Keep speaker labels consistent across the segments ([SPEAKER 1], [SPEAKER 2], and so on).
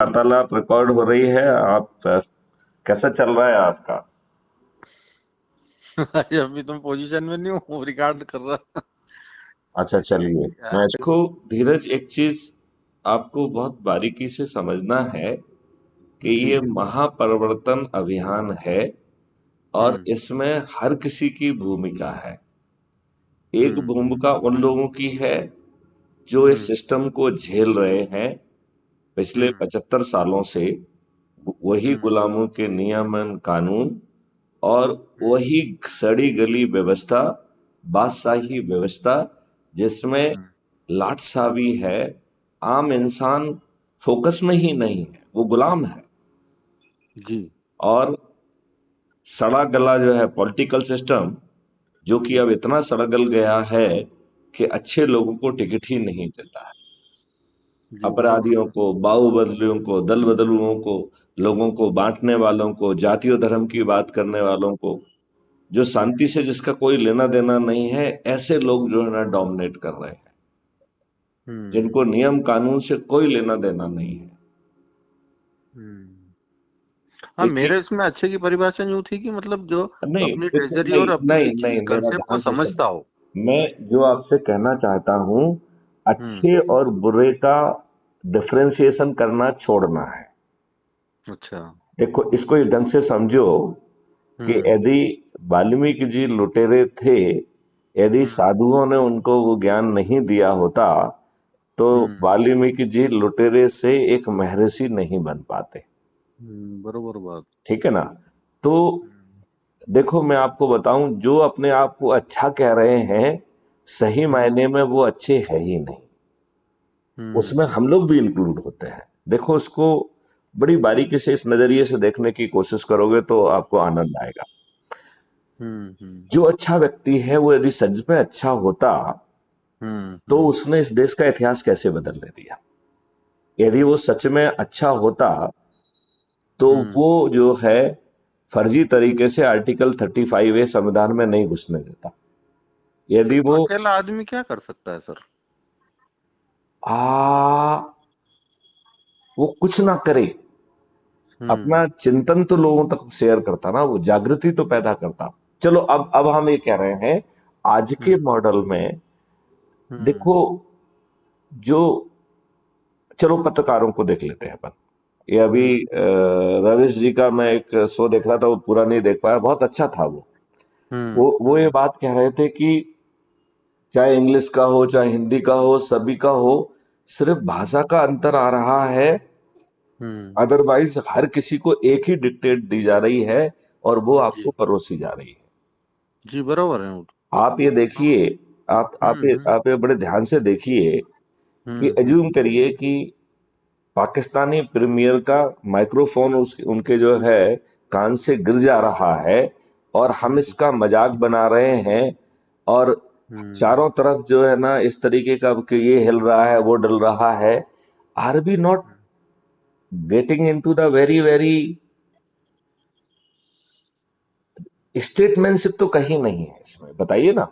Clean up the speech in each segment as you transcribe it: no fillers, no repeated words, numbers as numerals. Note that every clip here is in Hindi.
[SPEAKER 1] वार्तालाप रिकॉर्ड हो रही है। आप कैसा चल रहा है आपका?
[SPEAKER 2] अरे अभी तुम पोजीशन में नहीं हूँ रिकॉर्ड कर रहा।
[SPEAKER 1] अच्छा, चलिए।
[SPEAKER 2] क्या?
[SPEAKER 1] देखो धीरज, एक चीज आपको बहुत बारीकी से समझना है कि
[SPEAKER 2] जी।
[SPEAKER 1] ये महापरिवर्तन अभियान है और
[SPEAKER 2] हम्म।
[SPEAKER 1] इसमें हर किसी की भूमिका है। एक
[SPEAKER 2] हम्म।
[SPEAKER 1] भूमिका उन लोगों की है जो इस
[SPEAKER 2] हम्म।
[SPEAKER 1] सिस्टम को झेल रहे हैं पिछले
[SPEAKER 2] हम्म।
[SPEAKER 1] 75 सालों से। वही
[SPEAKER 2] हम्म।
[SPEAKER 1] गुलामों के नियमन कानून और
[SPEAKER 2] हम्म।
[SPEAKER 1] वही सड़ी गली व्यवस्था, बादशाही व्यवस्था, जिसमें
[SPEAKER 2] हम्म।
[SPEAKER 1] लाटसाबी है। आम इंसान फोकस में ही नहीं है, वो गुलाम है।
[SPEAKER 2] जी।
[SPEAKER 1] और सड़ा गला जो है पॉलिटिकल सिस्टम, जो कि अब इतना सड़ा गल गया है कि अच्छे लोगों को टिकट ही नहीं देता है।
[SPEAKER 2] जी बरोबर।
[SPEAKER 1] अपराधियों को, बाहुबलियों को, दल बदलुओं को, लोगों को बांटने वालों को, जातीय धर्म की बात करने वालों को, जो शांति से जिसका कोई लेना देना नहीं है, ऐसे लोग जो है ना डोमिनेट कर रहे हैं,
[SPEAKER 2] हम्म।
[SPEAKER 1] जिनको नियम कानून से कोई लेना देना नहीं है।
[SPEAKER 2] हम्म। हाँ,
[SPEAKER 1] देखिए,
[SPEAKER 2] मेरे इसमें अच्छे की परिभाषा यूँ थी कि मतलब जो
[SPEAKER 1] नहीं
[SPEAKER 2] अपनी
[SPEAKER 1] देखो,
[SPEAKER 2] ट्रेजरी
[SPEAKER 1] नहीं
[SPEAKER 2] और अपनी
[SPEAKER 1] नहीं नहीं, मेरा
[SPEAKER 2] कंसेप्ट को
[SPEAKER 1] ध्यान से
[SPEAKER 2] समझता हो।
[SPEAKER 1] सुनो। मैं जो आपसे कहना चाहता हूं,
[SPEAKER 2] हम्म।
[SPEAKER 1] अच्छे और बुरे का डिफरेंशिएशन करना छोड़ना है।
[SPEAKER 2] अच्छा।
[SPEAKER 1] देखो, इसको इस ढंग से समझो कि
[SPEAKER 2] हम्म।
[SPEAKER 1] यदि वाल्मीकि जी लुटेरे थे, यदि
[SPEAKER 2] हम्म।
[SPEAKER 1] साधुओं ने उनको वो ज्ञान नहीं दिया होता, तो
[SPEAKER 2] हम्म।
[SPEAKER 1] वाल्मीकि जी लुटेरे से एक महर्षि नहीं बन पाते।
[SPEAKER 2] बरोबर बात।
[SPEAKER 1] ठीक है ना? तो
[SPEAKER 2] हम्म।
[SPEAKER 1] देखो, मैं आपको बताऊं, जो अपने आप को अच्छा कह रहे हैं, सही
[SPEAKER 2] हम्म।
[SPEAKER 1] मायने में वो अच्छे है ही नहीं। उसमें
[SPEAKER 2] हम्म।
[SPEAKER 1] हम लोग भी इंक्लूड होते हैं। देखो, उसको बड़ी बारीकी से इस नजरिए से देखने की कोशिश करोगे तो आपको आनंद आएगा।
[SPEAKER 2] हम्म। हम्म।
[SPEAKER 1] जो अच्छा व्यक्ति है वो यदि सच में अच्छा होता,
[SPEAKER 2] हम्म।
[SPEAKER 1] तो उसने इस देश का इतिहास कैसे बदलने दिया? यदि वो सच में अच्छा होता, तो
[SPEAKER 2] हम्म।
[SPEAKER 1] वो जो है फर्जी तरीके से आर्टिकल 35A संविधान में नहीं घुसने देता। यदि वो
[SPEAKER 2] अकेला आदमी क्या कर सकता है सर?
[SPEAKER 1] आ वो कुछ ना करे,
[SPEAKER 2] हम्म।
[SPEAKER 1] अपना चिंतन तो लोगों तक शेयर करता ना, वो जागृति तो पैदा करता। चलो, अब हम ये कह रहे हैं, आज के
[SPEAKER 2] हम्म।
[SPEAKER 1] मॉडल में
[SPEAKER 2] हम्म।
[SPEAKER 1] देखो, जो चलो पत्रकारों को देख लेते हैं अपन। ये अभी
[SPEAKER 2] हम्म।
[SPEAKER 1] रविश जी का मैं एक शो देख रहा था, वो पूरा नहीं देख पाया, बहुत अच्छा था वो।
[SPEAKER 2] हम्म।
[SPEAKER 1] वो ये बात कह रहे थे कि चाहे इंग्लिश का हो, चाहे हिंदी का हो, सभी का हो, सिर्फ भाषा का अंतर आ रहा है।
[SPEAKER 2] हम्म।
[SPEAKER 1] अदरवाइज हर किसी को एक ही डिक्टेट दी जा रही है और वो आपको
[SPEAKER 2] जी।
[SPEAKER 1] परोसी जा रही है।
[SPEAKER 2] जी बरोबर है वो तो।
[SPEAKER 1] आप ये देखिए,
[SPEAKER 2] हम्म।
[SPEAKER 1] आप ये बड़े ध्यान से देखिए कि
[SPEAKER 2] हम्म।
[SPEAKER 1] एज्यूम करिए कि पाकिस्तानी प्रीमियर का माइक्रोफोन उनके जो है कान से गिर जा रहा है, और हम
[SPEAKER 2] हम्म।
[SPEAKER 1] इसका मजाक बना रहे हैं। और
[SPEAKER 2] हम्म।
[SPEAKER 1] चारों तरफ जो है ना इस तरीके का कि ये हिल रहा है, वो डल रहा है। Are we not getting into the very very statesmanship? तो कहीं नहीं है इसमें, बताइए ना।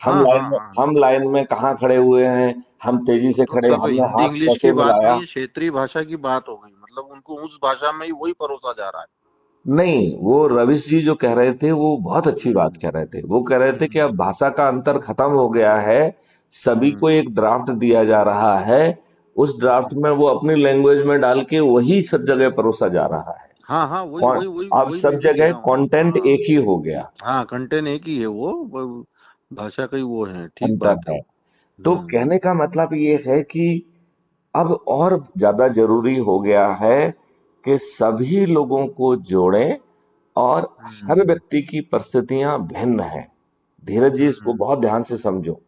[SPEAKER 2] हाँ हाँ हाँ।
[SPEAKER 1] हम लाइन में कहाँ खड़े हुए हैं? हम तेजी से
[SPEAKER 2] तो
[SPEAKER 1] खड़े,
[SPEAKER 2] सब
[SPEAKER 1] हमने
[SPEAKER 2] हिंदी
[SPEAKER 1] हाथ
[SPEAKER 2] इंग्लिश की
[SPEAKER 1] कैसे
[SPEAKER 2] बात
[SPEAKER 1] मिलाया?
[SPEAKER 2] नहीं, क्षेत्रीय भाषा की बात हो गई, मतलब उनको उस भाषा में ही वही परोसा जा रहा है।
[SPEAKER 1] नहीं, वो रविश जी जो कह रहे थे वो बहुत अच्छी बात
[SPEAKER 2] हम्म।
[SPEAKER 1] कह रहे थे। वो कह रहे थे कि
[SPEAKER 2] हम्म।
[SPEAKER 1] अब भाषा का अंतर खत्म हो गया है, सभी को
[SPEAKER 2] हम्म।
[SPEAKER 1] एक ड्राफ्ट दिया जा रहा है, उस ड्राफ्ट में वो अपनी लैंग्वेज में डाल के वही सब जगह परोसा जा रहा है।
[SPEAKER 2] हाँ हाँ, वही
[SPEAKER 1] कौन?
[SPEAKER 2] वही वही
[SPEAKER 1] अब
[SPEAKER 2] वही
[SPEAKER 1] सब
[SPEAKER 2] मैं भी कह
[SPEAKER 1] जगह
[SPEAKER 2] रहा हूँ।
[SPEAKER 1] कंटेंट
[SPEAKER 2] हाँ
[SPEAKER 1] एक ही हो गया।
[SPEAKER 2] हाँ, कंटेंट एक ही है भाषा का ही वो है, ठीक
[SPEAKER 1] अंतर
[SPEAKER 2] बात है।
[SPEAKER 1] है। तो कहने का मतलब ये है कि अब और ज्यादा जरूरी हो गया है कि सभी लोगों को जोड़ें, और हर
[SPEAKER 2] हम्म।
[SPEAKER 1] व्यक्ति की परिस्थितियां भिन्न हैं। धीरज जी, इसको
[SPEAKER 2] हम्म।
[SPEAKER 1] बहुत ध्यान से समझो।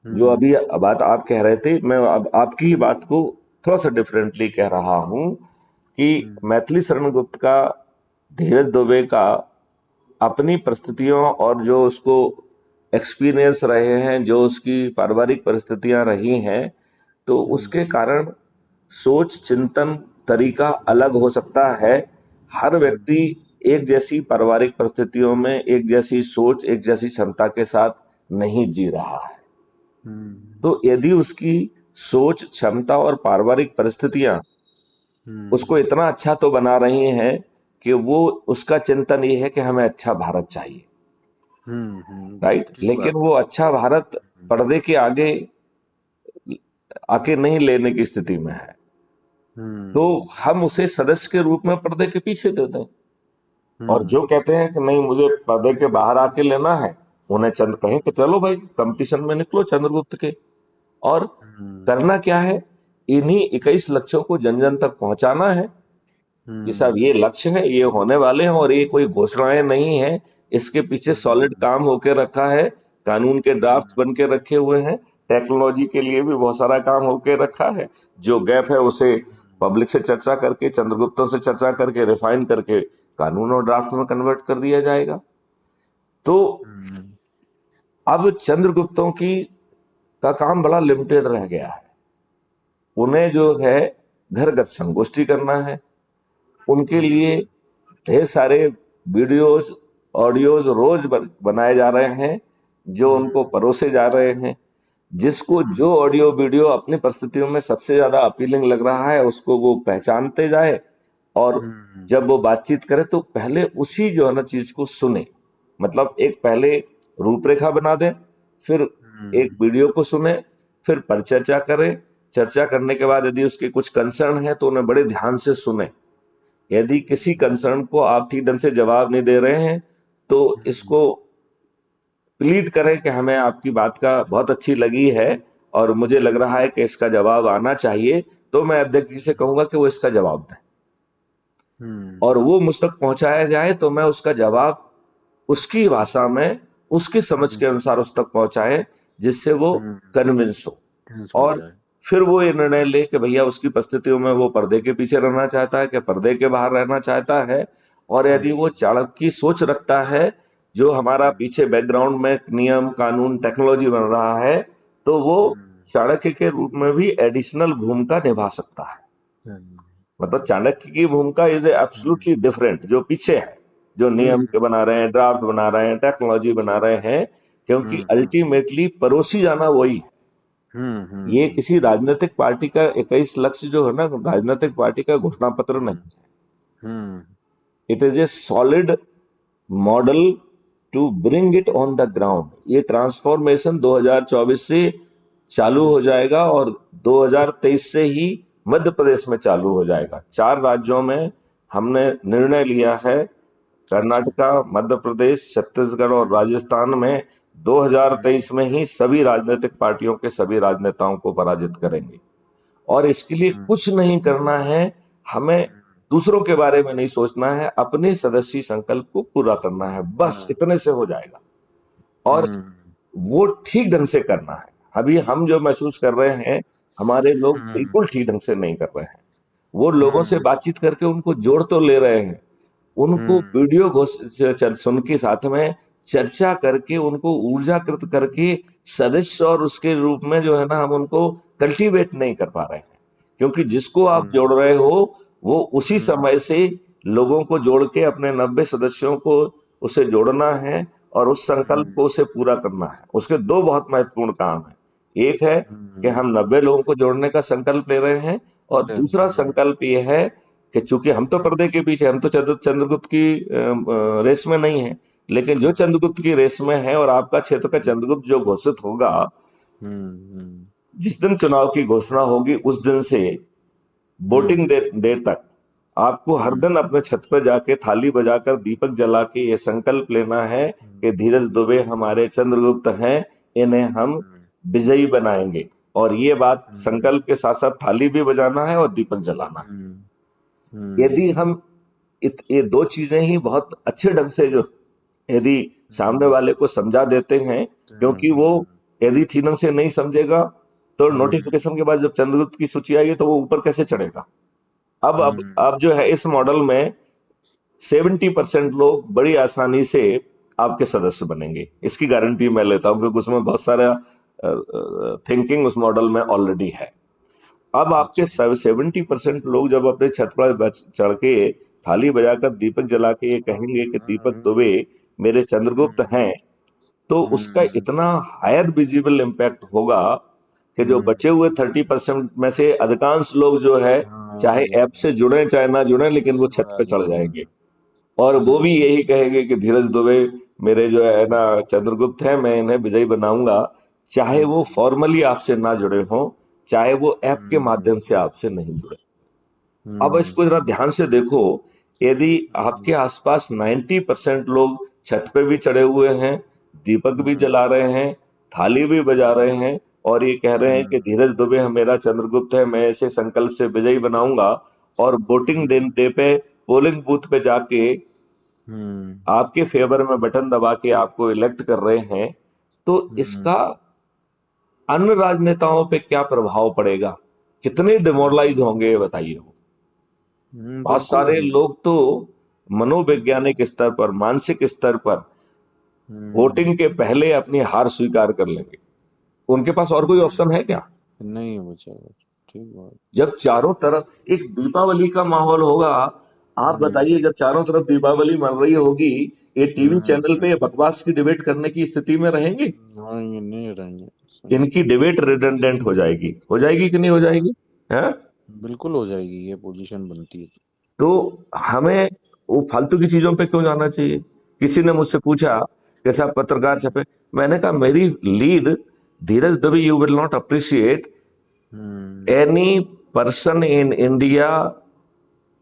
[SPEAKER 1] जो
[SPEAKER 2] हम्म।
[SPEAKER 1] अभी बात आप कह रहे थे, मैं अब आपकी ही बात को थोड़ा सा डिफरेंटली कह रहा हूं कि
[SPEAKER 2] हम्म।
[SPEAKER 1] मैथिली शरण गुप्त का, धीरज दुबे का अपनी परिस्थितियों और जो उसको एक्सपीरियंस रहे हैं, जो उसकी पारिवारिक परिस्थितियां रही हैं, तो
[SPEAKER 2] हम्म।
[SPEAKER 1] उसके कारण सोच, चिंतन, तरीका अलग हो सकता है। हर
[SPEAKER 2] हम्म।
[SPEAKER 1] व्यक्ति एक जैसी पारिवारिक परिस्थितियों में एक जैसी सोच, एक जैसी क्षमता के साथ नहीं जी रहा है।
[SPEAKER 2] हम्म।
[SPEAKER 1] तो यदि उसकी सोच, क्षमता और पारिवारिक परिस्थितियां उसको इतना अच्छा तो बना रही हैं कि वो उसका चिंतन ये है कि हमें अच्छा भारत चाहिए, राइट।
[SPEAKER 2] ठीक
[SPEAKER 1] लेकिन
[SPEAKER 2] बात।
[SPEAKER 1] वो अच्छा भारत पर्दे के आगे आके नहीं लेने की स्थिति में है, तो हम उसे सदस्य के रूप में पर्दे के पीछे दे दें। और जो कहते हैं कि नहीं मुझे पर्दे के बाहर आके लेना है, उन्हें चंद कहें कि चलो भाई कंपटीशन में निकलो चंद्रगुप्त के। और करना क्या है, इन्हीं 21 लक्ष्यों को जन जन तक पहुंचाना है कि साहब ये लक्ष्य है, ये होने वाले हैं, और ये कोई घोषणाएं नहीं है, इसके पीछे सॉलिड काम होके रखा है, कानून के ड्राफ्ट बन के रखे हुए हैं, टेक्नोलॉजी के लिए भी बहुत सारा काम होके रखा है। जो गैप है उसे पब्लिक से चर्चा करके, चंद्रगुप्तों से चर्चा करके, रिफाइन करके कानून और ड्राफ्ट में कन्वर्ट कर दिया जाएगा। तो अब चंद्रगुप्तों की का काम बड़ा लिमिटेड रह गया है। उन्हें जो है घरगत संगोष्ठी करना है, उनके लिए ढेर सारे वीडियोस ऑडियोज रोज बनाए जा रहे हैं, जो उनको परोसे जा रहे हैं। जिसको जो ऑडियो वीडियो अपनी परिस्थितियों में सबसे ज्यादा अपीलिंग लग रहा है उसको वो पहचानते जाए, और जब वो बातचीत करे तो पहले उसी जो है ना चीज को सुने। मतलब एक पहले रूपरेखा बना दे, फिर एक वीडियो को सुने, फिर परिचर्चा करें। चर्चा करने के बाद यदि उसके कुछ कंसर्न है तो उन्हें बड़े ध्यान से सुने। यदि किसी कंसर्न को आप ठीक ढंग से जवाब नहीं दे रहे हैं तो इसको प्लीड करें कि हमें आपकी बात का बहुत अच्छी लगी है और मुझे लग रहा है कि इसका जवाब आना चाहिए, तो मैं अध्यक्ष जी से कहूंगा कि वो इसका जवाब दें, और वो मुझ तक पहुंचाया जाए तो मैं उसका जवाब उसकी भाषा में उसकी समझ के अनुसार उस तक पहुंचाए, जिससे वो कन्विंस हो। और फिर वो ये निर्णय ले कि भैया उसकी परिस्थितियों में वो पर्दे के पीछे रहना चाहता है कि पर्दे के बाहर रहना चाहता है। और यदि वो चाणक्य की सोच रखता है, जो हमारा पीछे बैकग्राउंड में नियम कानून टेक्नोलॉजी बन रहा है, तो वो चाणक्य के रूप में भी एडिशनल भूमिका निभा सकता है। मतलब चाणक्य की भूमिका इज एब्सोल्युटली डिफरेंट, जो पीछे है, जो नियम के बना रहे हैं, ड्राफ्ट बना रहे हैं, टेक्नोलॉजी बना रहे हैं, क्योंकि अल्टीमेटली परोसी जाना वही है। ये किसी राजनीतिक पार्टी का 21 लक्ष्य जो है ना, राजनीतिक पार्टी का घोषणा पत्र नहीं है। It is a solid model to bring it on the ground. ये ट्रांसफॉर्मेशन 2024 से चालू हो जाएगा और 2023 से ही मध्य प्रदेश में चालू हो जाएगा। 4 राज्यों में हमने निर्णय लिया है, कर्नाटका, मध्य प्रदेश, छत्तीसगढ़ और राजस्थान में 2023 में ही सभी राजनीतिक पार्टियों के सभी राजनेताओं को पराजित करेंगे। और इसके लिए कुछ नहीं करना है, हमें दूसरों के बारे में नहीं सोचना है, अपने सदस्यी संकल्प को पूरा करना है, बस इतने से हो जाएगा। और वो ठीक ढंग से करना है। अभी हम जो महसूस कर रहे हैं, हमारे लोग बिल्कुल ठीक ढंग से नहीं कर रहे हैं। वो लोगों से बातचीत करके उनको जोड़ तो ले रहे हैं, उनको वीडियो सुन के साथ में चर्चा करके उनको ऊर्जाकृत करके सदस्य और उसके रूप में जो है ना हम उनको कल्टीवेट नहीं कर पा रहे हैं। क्योंकि जिसको आप जोड़ रहे हो वो उसी समय से लोगों को जोड़ के अपने 90 सदस्यों को उसे जोड़ना है और उस संकल्प को उसे पूरा करना है। उसके 2 बहुत महत्वपूर्ण काम है। एक है कि हम 90 लोगों को जोड़ने का संकल्प ले रहे हैं, और दूसरा संकल्प ये है कि चूंकि हम तो पर्दे के पीछे, हम तो चंद्रगुप्त की रेस में नहीं है, लेकिन जो चंद्रगुप्त की रेस में है और आपका क्षेत्र का चंद्रगुप्त जो घोषित होगा, जिस दिन चुनाव की घोषणा होगी उस दिन से वोटिंग डे तक आपको हर दिन अपने छत पर जाके थाली बजाकर दीपक जला के ये संकल्प लेना है कि धीरज दुबे हमारे चंद्रगुप्त हैं, इन्हें हम विजयी बनाएंगे। और ये बात संकल्प के साथ साथ थाली भी बजाना है और दीपक जलाना है। यदि हम ये 2 चीजें ही बहुत अच्छे ढंग से जो यदि सामने वाले को समझा देते हैं, क्योंकि वो यदि ठीक ढंग से नहीं समझेगा तो नोटिफिकेशन के बाद जब चंद्रगुप्त की सूची आएगी तो वो ऊपर कैसे चढ़ेगा। अब जो है इस मॉडल में 70% लोग बड़ी आसानी से आपके सदस्य बनेंगे, इसकी गारंटी मैं लेता हूं, क्योंकि उसमें बहुत सारा थिंकिंग उस मॉडल में ऑलरेडी है। अब आपके 70% लोग जब अपने छत पर चढ़ के थाली बजाकर दीपक जला के ये कहेंगे कि दीपक दुबे मेरे चंद्रगुप्त हैं, तो उसका इतना हायर विजिबल इम्पैक्ट होगा कि जो बचे हुए 30% में से अधिकांश लोग जो है चाहे ऐप से जुड़े चाहे ना जुड़े, लेकिन वो छत पे चढ़ जाएंगे और वो भी यही कहेंगे कि धीरज दुबे मेरे जो है ना चंद्रगुप्त है, मैं इन्हें विजयी बनाऊंगा, चाहे वो फॉर्मली आपसे ना जुड़े हों, चाहे वो ऐप के माध्यम से आपसे नहीं जुड़े। अब इसको जरा ध्यान से देखो, यदि आपके आसपास 90% लोग छत पे भी चढ़े हुए हैं, दीपक भी जला रहे हैं, थाली भी बजा रहे हैं और ये कह रहे हैं कि धीरज दुबे हम मेरा चंद्रगुप्त है, मैं ऐसे संकल्प से विजयी बनाऊंगा, और वोटिंग डे पे पोलिंग बूथ पे जाके आपके फेवर में बटन दबा के आपको इलेक्ट कर रहे हैं, तो इसका अन्य राजनेताओं पे क्या प्रभाव पड़ेगा, कितने डिमोरलाइज होंगे ये बताइए। बहुत सारे लोग तो मनोवैज्ञानिक स्तर पर, मानसिक स्तर पर वोटिंग के पहले अपनी हार स्वीकार कर लेंगे। उनके पास और कोई ऑप्शन है क्या?
[SPEAKER 2] नहीं बचेगा। ठीक बात।
[SPEAKER 1] जब चारों तरफ एक दीपावली का माहौल होगा, आप बताइए, जब चारों तरफ दीपावली मन रही होगी, ये टीवी चैनल पे बकवास की डिबेट करने की स्थिति में रहेंगे?
[SPEAKER 2] नहीं रहेंगे।
[SPEAKER 1] इनकी डिबेट रिडंडेंट हो जाएगी कि नहीं हो जाएगी? है,
[SPEAKER 2] बिल्कुल हो जाएगी, ये पोजीशन बनती है।
[SPEAKER 1] तो हमें वो फालतू की चीजों पे क्यों जाना चाहिए? किसी ने मुझसे पूछा कि साहब पत्रकार छपे, मैंने कहा मेरी lead Dheeraj Dubey, you will not appreciate any person in India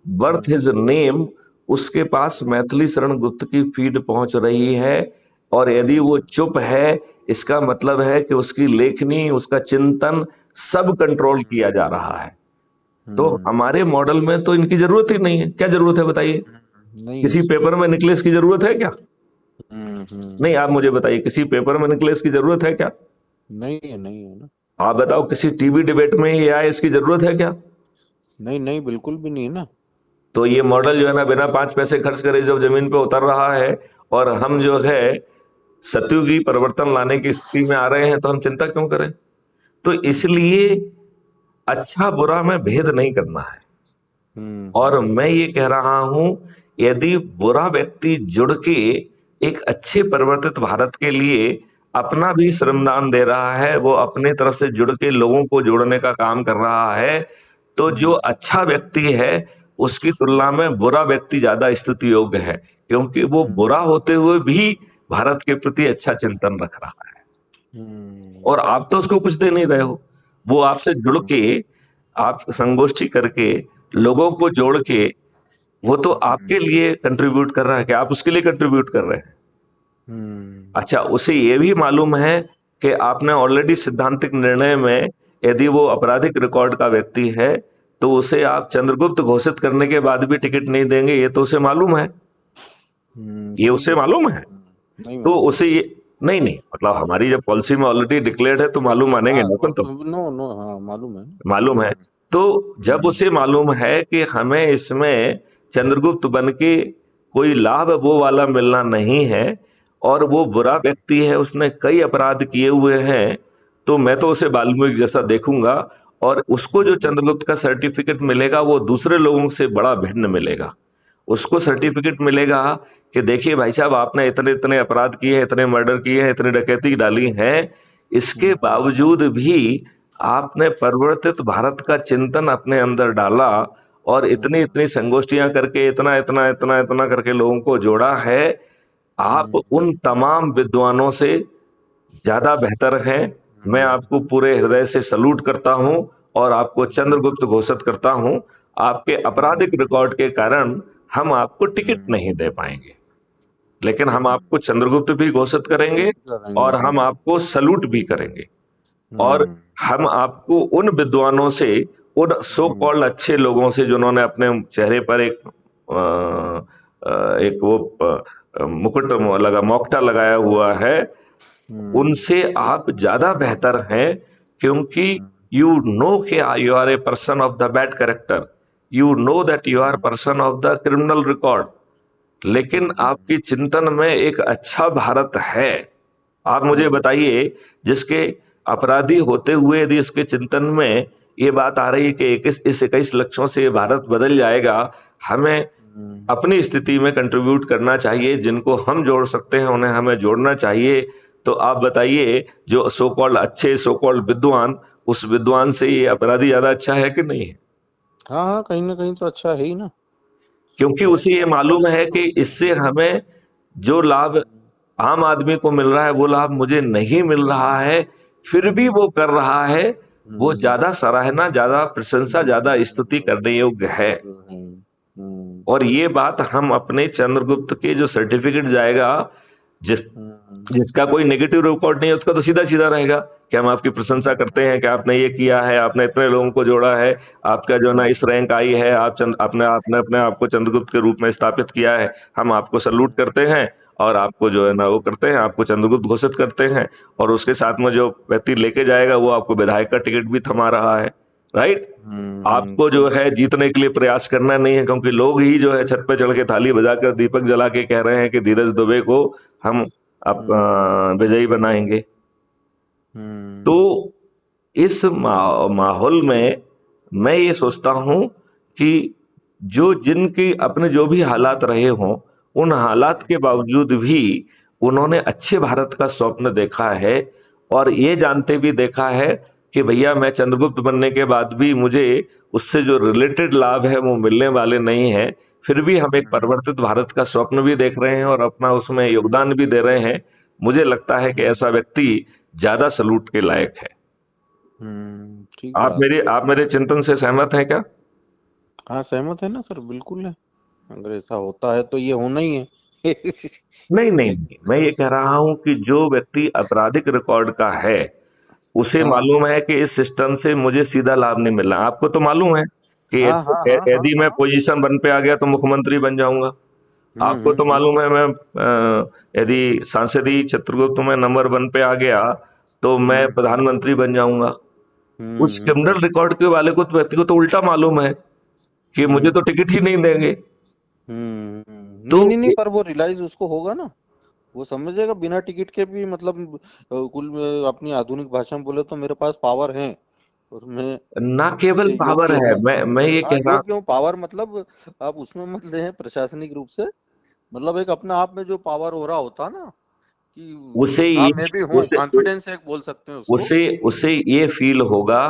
[SPEAKER 1] birth his name, उसके पास मैथिली शरण गुप्त की फीड पहुंच रही है, और यदि वो चुप है इसका मतलब है कि उसकी लेखनी, उसका चिंतन सब कंट्रोल किया जा रहा है। तो हमारे मॉडल में तो इनकी जरूरत ही नहीं है। क्या जरूरत है बताइए? किसी पेपर में निकलेस की जरूरत है क्या? नहीं, आप मुझे बताइए, किसी पेपर में निकलेस की जरूरत है क्या?
[SPEAKER 2] नहीं है ना।
[SPEAKER 1] आप बताओ, किसी टीवी डिबेट में ये आए, इसकी जरूरत है क्या?
[SPEAKER 2] नहीं, बिल्कुल भी नहीं है ना।
[SPEAKER 1] तो ये मॉडल जो है ना, बिना 5 पैसे खर्च करे जब जमीन पे उतर रहा है, और हम जो है सत्युगी परिवर्तन लाने की स्थिति में आ रहे हैं, तो हम चिंता क्यों करें? तो इसलिए अच्छा बुरा में भेद नहीं करना है। और मैं ये कह रहा हूं, यदि बुरा व्यक्ति जुड़ के एक अच्छे परिवर्तित भारत के लिए अपना भी श्रमदान दे रहा है, वो अपने तरफ से जुड़ के लोगों को जोड़ने का काम कर रहा है, तो जो अच्छा व्यक्ति है उसकी तुलना में बुरा व्यक्ति ज्यादा स्तुति योग्य है, क्योंकि वो बुरा होते हुए भी भारत के प्रति अच्छा चिंतन रख रहा है। और आप तो उसको कुछ दे नहीं रहे हो, वो आपसे जुड़ के, आप संगोष्ठी करके, लोगों को जोड़ के, वो तो आपके लिए कंट्रीब्यूट कर रहा है कि आप उसके लिए कंट्रीब्यूट कर रहे हैं। अच्छा, उसे ये भी मालूम है कि आपने ऑलरेडी सिद्धांतिक निर्णय में, यदि वो आपराधिक रिकॉर्ड का व्यक्ति है तो उसे आप चंद्रगुप्त घोषित करने के बाद भी टिकट नहीं देंगे, ये तो उसे मालूम है। ये उसे मालूम है। तो उसे ये नहीं मतलब हमारी जब पॉलिसी में ऑलरेडी डिक्लेयर्ड है तो मालूम मानेंगे ना। तो
[SPEAKER 2] नो,
[SPEAKER 1] मालूम है। तो जब उसे मालूम है कि हमें इसमें चंद्रगुप्त बन के कोई लाभ वो वाला मिलना नहीं है, और वो बुरा व्यक्ति है, उसने कई अपराध किए हुए हैं, तो मैं तो उसे वाल्मीकि जैसा देखूंगा, और उसको जो चंद्रगुप्त का सर्टिफिकेट मिलेगा वो दूसरे लोगों से बड़ा भिन्न मिलेगा। उसको सर्टिफिकेट मिलेगा कि देखिए भाई साहब, आपने इतने इतने अपराध किए हैं, इतने मर्डर किए हैं, इतनी डकैती डाली है, इसके बावजूद भी आपने परिवर्तित भारत का चिंतन अपने अंदर डाला, और इतनी इतनी संगोष्ठियां करके इतना इतना इतना इतना करके लोगों को जोड़ा है। आप उन तमाम विद्वानों से ज्यादा बेहतर हैं। मैं आपको पूरे हृदय से सलूट करता हूं और आपको चंद्रगुप्त घोषित करता हूं। आपके आपराधिक रिकॉर्ड के कारण हम आपको टिकट नहीं दे पाएंगे, लेकिन हम आपको चंद्रगुप्त भी घोषित करेंगे और हम आपको सलूट भी करेंगे। और हम आपको उन विद्वानों से, उन सो कॉल्ड अच्छे लोगों से जिन्होंने अपने चेहरे पर एक वो मुकुट लगा, मौकटा लगाया हुआ है, उनसे आप ज्यादा बेहतर हैं, क्योंकि यू नो कि you are a person of the bad character, you know that you are person of the criminal record, लेकिन आपकी चिंतन में एक अच्छा भारत है। आप मुझे बताइए, जिसके अपराधी होते हुए यदि इसके चिंतन में ये बात आ रही है कि इस 21 लक्ष्यों से ये भारत बदल जाएगा, हमें अपनी स्थिति में कंट्रीब्यूट करना चाहिए। जिनको हम जोड़ सकते हैं उन्हें हमें जोड़ना चाहिए। तो आप बताइए, जो सो कॉल्ड अच्छे, सो कॉल्ड विद्वान, उस विद्वान से ये अपराधी ज्यादा अच्छा है कि नहीं है?
[SPEAKER 2] हाँ हाँ, कहीं ना कहीं तो अच्छा है ही ना।
[SPEAKER 1] क्योंकि उसे ये मालूम है कि इससे हमें जो लाभ आम आदमी को मिल रहा है वो लाभ मुझे नहीं मिल रहा है, फिर भी वो कर रहा है, वो
[SPEAKER 2] हम्म
[SPEAKER 1] ज्यादा सराहना, ज्यादा प्रशंसा, ज्यादा स्तुति करने योग्य है।
[SPEAKER 2] हम्म
[SPEAKER 1] और ये बात हम अपने चंद्रगुप्त के जो सर्टिफिकेट जाएगा, जिस
[SPEAKER 2] हम्म
[SPEAKER 1] जिसका कोई नेगेटिव रिकॉर्ड नहीं है, उसका तो सीधा सीधा रहेगा कि हम आपकी प्रशंसा करते हैं कि आपने ये किया है, आपने इतने लोगों को जोड़ा है, आपका जो है ना इस रैंक आई है, आपने आपने अपने आप को चंद्रगुप्त के रूप में स्थापित किया है, हम आपको सल्यूट करते हैं और आपको जो है ना वो करते हैं, आपको चंद्रगुप्त घोषित करते हैं। और उसके साथ में जो व्यक्ति लेके जाएगा वो आपको विधायक का टिकट भी थमा रहा है, राइट। आपको जो है जीतने के लिए प्रयास करना नहीं है, क्योंकि लोग ही जो है छत पे चढ़ के थाली बजाकर दीपक जला के कह रहे हैं कि धीरज दुबे को हम अब विजयी बनाएंगे। तो इस माहौल में मैं ये सोचता हूं कि जो जिनके अपने जो भी हालात रहे हों, उन हालात के बावजूद भी उन्होंने अच्छे भारत का स्वप्न देखा है, और ये जानते भी देखा है कि भैया मैं चंद्रगुप्त बनने के बाद भी मुझे उससे जो रिलेटेड लाभ है वो मिलने वाले नहीं है, फिर भी हम एक परिवर्तित भारत का स्वप्न भी देख रहे हैं और अपना उसमें योगदान भी दे रहे हैं। मुझे लगता है कि ऐसा व्यक्ति ज्यादा सलूट के लायक है।
[SPEAKER 2] ठीक बात।
[SPEAKER 1] आप मेरे चिंतन से सहमत हैं क्या?
[SPEAKER 2] हाँ सहमत है ना सर, बिल्कुल है। अगर ऐसा होता है तो ये होना ही है।
[SPEAKER 1] नहीं नहीं नहीं, मैं ये कह रहा हूं कि जो व्यक्ति आपराधिक रिकॉर्ड का है, उसे
[SPEAKER 2] हाँ
[SPEAKER 1] मालूम है कि इस सिस्टम से मुझे सीधा लाभ नहीं मिल रहा। आपको तो मालूम है कि
[SPEAKER 2] हाँ हाँ हाँ हाँ
[SPEAKER 1] यदि मैं
[SPEAKER 2] हाँ।
[SPEAKER 1] पोजीशन 1 पे आ गया तो मुख्यमंत्री बन जाऊंगा। आपको तो
[SPEAKER 2] हम्म।
[SPEAKER 1] मालूम है मैं यदि सांसदीय चित्रगुप्त में नंबर 1 पे आ गया तो मैं प्रधानमंत्री बन जाऊंगा। उस क्रिमिनल रिकॉर्ड के वाले को, तो व्यक्ति को तो उल्टा मालूम है कि मुझे तो टिकट ही नहीं देंगे। तो
[SPEAKER 2] नहीं नहीं नहीं, पर वो रियलाइज उसको होगा ना, वो समझेगा बिना टिकट के भी, मतलब कुल अपनी आधुनिक भाषा में बोले तो मेरे पास पावर है और मैं
[SPEAKER 1] ना केवल पावर
[SPEAKER 2] योग्य
[SPEAKER 1] है,
[SPEAKER 2] हूँ।
[SPEAKER 1] मैं ये
[SPEAKER 2] हाँ
[SPEAKER 1] कह रहा,
[SPEAKER 2] योग्य हूँ, पावर मतलब आप उसमें मत ले प्रशासनिक रूप से, मतलब एक अपने आप में जो पावर हो रहा होता ना कि
[SPEAKER 1] उसे
[SPEAKER 2] हाँ
[SPEAKER 1] ये
[SPEAKER 2] मैं भी हूँ,
[SPEAKER 1] उसे
[SPEAKER 2] कॉन्फिडेंस एक बोल सकते हैं उसको।
[SPEAKER 1] उसे उसे ये फील होगा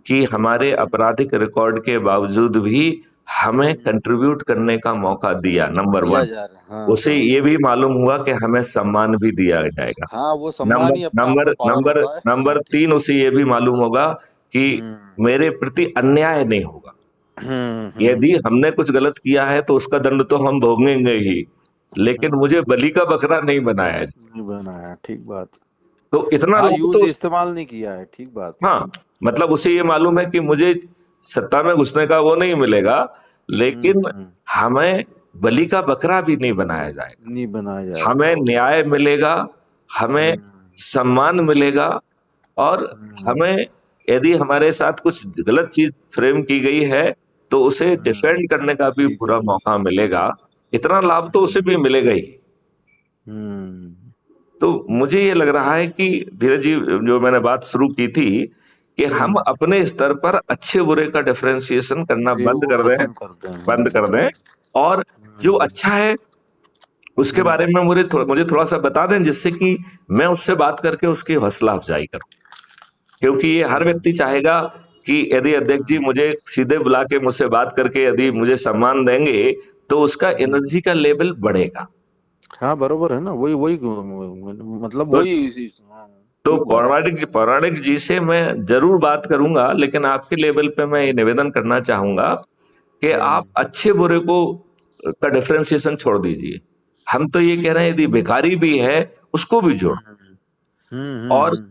[SPEAKER 1] कि हमारे आपराधिक रिकॉर्ड के बावजूद भी हमें कंट्रीब्यूट करने का मौका दिया, नंबर
[SPEAKER 2] दिया
[SPEAKER 1] 1।
[SPEAKER 2] जा रहा है, हाँ
[SPEAKER 1] उसे
[SPEAKER 2] हाँ
[SPEAKER 1] ये भी मालूम हुआ कि हमें सम्मान भी दिया जाएगा।
[SPEAKER 2] हाँ, वो सम्मान
[SPEAKER 1] नंबर
[SPEAKER 2] ही अपने आप
[SPEAKER 1] नंबर
[SPEAKER 2] में पावर
[SPEAKER 1] नंबर
[SPEAKER 2] होता है। हाँ
[SPEAKER 1] नंबर
[SPEAKER 2] ठीक।
[SPEAKER 1] 3, उसे ये भी मालूम होगा कि
[SPEAKER 2] हम्म
[SPEAKER 1] मेरे प्रति अन्याय नहीं होगा। यदि
[SPEAKER 2] हम्म।
[SPEAKER 1] हमने कुछ गलत किया है तो उसका दंड तो हम भोगेंगे ही, लेकिन मुझे बलि का बकरा नहीं बनाया जाए।
[SPEAKER 2] नहीं बनाया, ठीक बात।
[SPEAKER 1] तो इतना
[SPEAKER 2] हाँ,
[SPEAKER 1] लाभ
[SPEAKER 2] यूज
[SPEAKER 1] तो,
[SPEAKER 2] इस्तेमाल नहीं किया है, ठीक बात।
[SPEAKER 1] हाँ, मतलब उसे ये मालूम है कि मुझे सत्ता में घुसने का वो नहीं मिलेगा, लेकिन हमें बलि का बकरा भी नहीं बनाया जाएगा।
[SPEAKER 2] नहीं बनाया जाएगा
[SPEAKER 1] हमें
[SPEAKER 2] वो।
[SPEAKER 1] न्याय मिलेगा, हमें सम्मान मिलेगा, और
[SPEAKER 2] हम्म
[SPEAKER 1] हमें यदि हमारे साथ कुछ गलत चीज फ्रेम की गई है तो उसे डिफेंड करने का भी
[SPEAKER 2] ठीक
[SPEAKER 1] पूरा
[SPEAKER 2] है।
[SPEAKER 1] मौका मिलेगा। इतना लाभ तो उसे भी मिलेगा ही।
[SPEAKER 2] हम्म
[SPEAKER 1] तो मुझे ये लग रहा है कि धीरज जी, जो मैंने बात शुरू की थी कि हम अपने स्तर पर अच्छे बुरे का डिफरेंशिएशन करना
[SPEAKER 2] ये
[SPEAKER 1] बंद
[SPEAKER 2] वो
[SPEAKER 1] कर दें,
[SPEAKER 2] खत्म कर दें।
[SPEAKER 1] बंद कर दें, और जो अच्छा है उसके बारे में मुझे थोड़ा सा बता दें, जिससे कि मैं उससे बात करके उसकी हौसला अफजाई करूं। क्योंकि ये हर व्यक्ति चाहेगा कि यदि अध्यक्ष जी मुझे सीधे बुला के मुझसे बात करके यदि मुझे सम्मान देंगे तो उसका एनर्जी का लेवल बढ़ेगा।
[SPEAKER 2] हाँ बरोबर है ना, वही वही मतलब
[SPEAKER 1] तो
[SPEAKER 2] वही। हाँ,
[SPEAKER 1] तो
[SPEAKER 2] ठीक बात।
[SPEAKER 1] पौराणिक जी से मैं जरूर बात करूंगा, लेकिन आपके लेवल पे मैं ये निवेदन करना चाहूंगा कि आप अच्छे बुरे को का डिफरेंशिएशन छोड़ दीजिए। हम तो ये कह रहे हैं यदि भिखारी भी है उसको भी जोड़, और
[SPEAKER 2] हम्म।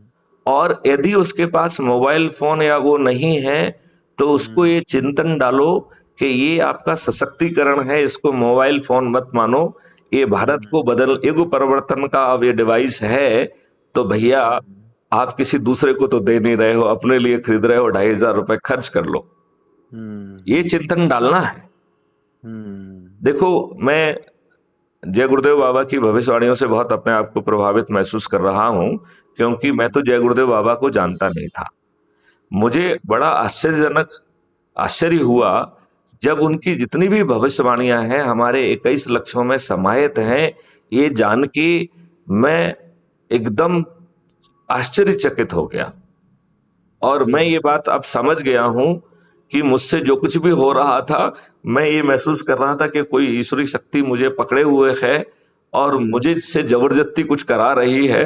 [SPEAKER 1] और यदि उसके पास मोबाइल फोन या वो नहीं है तो उसको ये चिंतन डालो कि ये आपका सशक्तिकरण है, इसको मोबाइल फोन मत मानो, ये भारत को बदल युग परिवर्तन का अब ये डिवाइस है। तो भैया आप किसी दूसरे को तो दे नहीं रहे हो, अपने लिए खरीद रहे हो, 2,500 रुपए खर्च कर लो। ये चिंतन डालना है। देखो, मैं जय गुरुदेव बाबा की भविष्यवाणियों से बहुत अपने आप को प्रभावित महसूस कर रहा हूं, क्योंकि मैं तो जय गुरुदेव बाबा को जानता नहीं था। मुझे बड़ा आश्चर्य हुआ जब उनकी जितनी भी भविष्यवाणियां हैं हमारे 21 लक्ष्यों में समाहित हैं, ये जान के मैं एकदम आश्चर्यचकित हो गया। और मैं ये बात अब समझ गया हूं कि मुझसे जो कुछ भी हो रहा था, मैं ये महसूस कर रहा था कि कोई ईश्वरी शक्ति मुझे पकड़े हुए है और मुझे से जबरदस्ती कुछ करा रही है।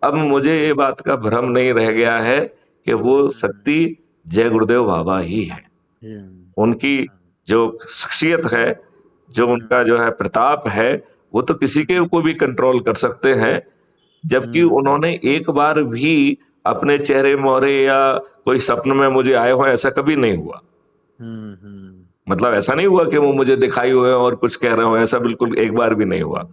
[SPEAKER 1] अब मुझे ये बात का भ्रम नहीं रह गया है कि वो शक्ति जय गुरुदेव बाबा ही है। उनकी जो शख्सियत है, जो उनका जो है प्रताप है, वो तो किसी के को भी कंट्रोल कर सकते हैं, जबकि उन्होंने एक बार भी अपने चेहरे मोहरे या कोई सपन में मुझे आए हो ऐसा कभी नहीं हुआ। मतलब ऐसा नहीं हुआ कि वो मुझे दिखाई हुए और कुछ कह रहे हो, ऐसा बिल्कुल एक बार भी नहीं हुआ।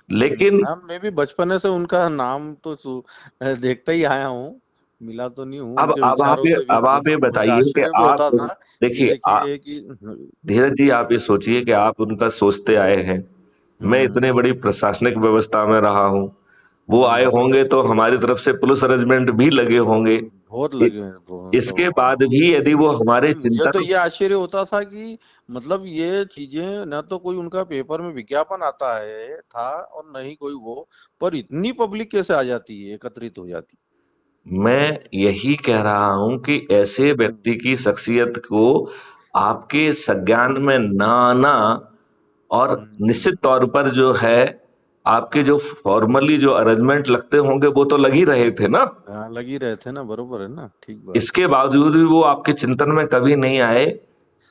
[SPEAKER 1] लेकिन
[SPEAKER 2] मैं भी बचपन से उनका नाम तो देखता ही आया हूँ, मिला तो नहीं हूँ।
[SPEAKER 1] अब आप ये बताइए कि आप देखिए धीरज जी, आप ये सोचिए कि आप उनका सोचते आए हैं, मैं इतने बड़ी प्रशासनिक व्यवस्था में रहा हूँ, वो आए होंगे तो हमारी तरफ से पुलिस अरेंजमेंट भी लगे होंगे,
[SPEAKER 2] बहुत लगे।
[SPEAKER 1] इसके बाद भी यदि वो हमारे चिंतन,
[SPEAKER 2] तो ये आश्चर्य होता था कि मतलब ये चीजें न तो कोई उनका पेपर में विज्ञापन आता है था और न ही कोई वो, पर इतनी पब्लिक कैसे आ जाती है, एकत्रित हो जाती।
[SPEAKER 1] मैं यही कह रहा हूं कि ऐसे व्यक्ति की शख्सियत को आपके संज्ञान में न आना, और निश्चित तौर पर जो है आपके जो फॉर्मली जो अरेंजमेंट लगते होंगे वो तो लग ही रहे थे ना।
[SPEAKER 2] हाँ, लग ही रहे थे ना, बरोबर है ना, ठीक बात।
[SPEAKER 1] इसके बावजूद भी वो आपके चिंतन में कभी नहीं आए,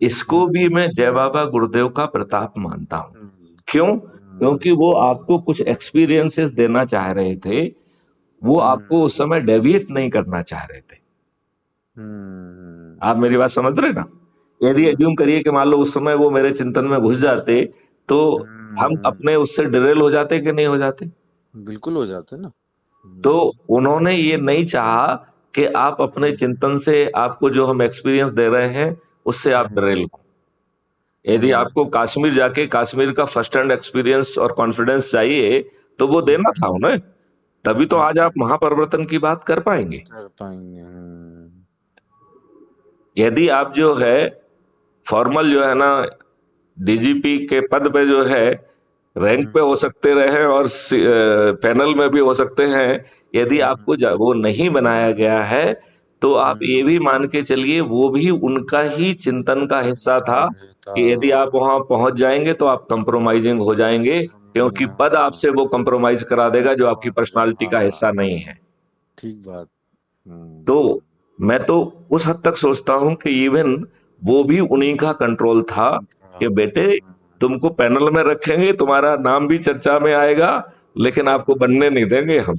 [SPEAKER 1] इसको भी मैं जय बाबा गुरुदेव का प्रताप मानता हूँ। क्यों? क्योंकि वो आपको कुछ एक्सपीरियंसेस देना चाह रहे थे, वो आपको उस समय डेविएट नहीं करना चाह रहे थे। आप मेरी बात समझ रहे ना? यदि एज्यूम करिए कि मान लो उस समय वो मेरे चिंतन में घुस जाते, तो हम अपने उससे डिरेल हो जाते कि नहीं हो जाते?
[SPEAKER 2] बिल्कुल हो जाते ना।
[SPEAKER 1] तो उन्होंने ये नहीं चाहा कि आप अपने चिंतन से, आपको जो हम एक्सपीरियंस दे रहे हैं उससे आप डिरेल हो। यदि आपको कश्मीर जाके कश्मीर का फर्स्ट हैंड एक्सपीरियंस और कॉन्फिडेंस चाहिए तो वो देना था उन्हें, तभी तो आज आप महापरिवर्तन की बात कर पाएंगे। यदि आप जो है फॉर्मल जो है ना डीजीपी के पद पे जो है रैंक पे हो सकते रहे और पैनल में भी हो सकते हैं, यदि आपको वो नहीं बनाया गया है तो आप ये भी मान के चलिए वो भी उनका ही चिंतन का हिस्सा था कि यदि आप वहां पहुंच जाएंगे तो आप कंप्रोमाइजिंग हो जाएंगे, क्योंकि पद आपसे वो कंप्रोमाइज करा देगा जो आपकी पर्सनालिटी का हिस्सा नहीं है।
[SPEAKER 2] ठीक बात।
[SPEAKER 1] तो मैं तो उस हद तक सोचता हूं कि इवन वो भी उन्हीं का कंट्रोल था कि बेटे तुमको पैनल में रखेंगे, तुम्हारा नाम भी चर्चा में आएगा, लेकिन आपको बनने नहीं देंगे हम,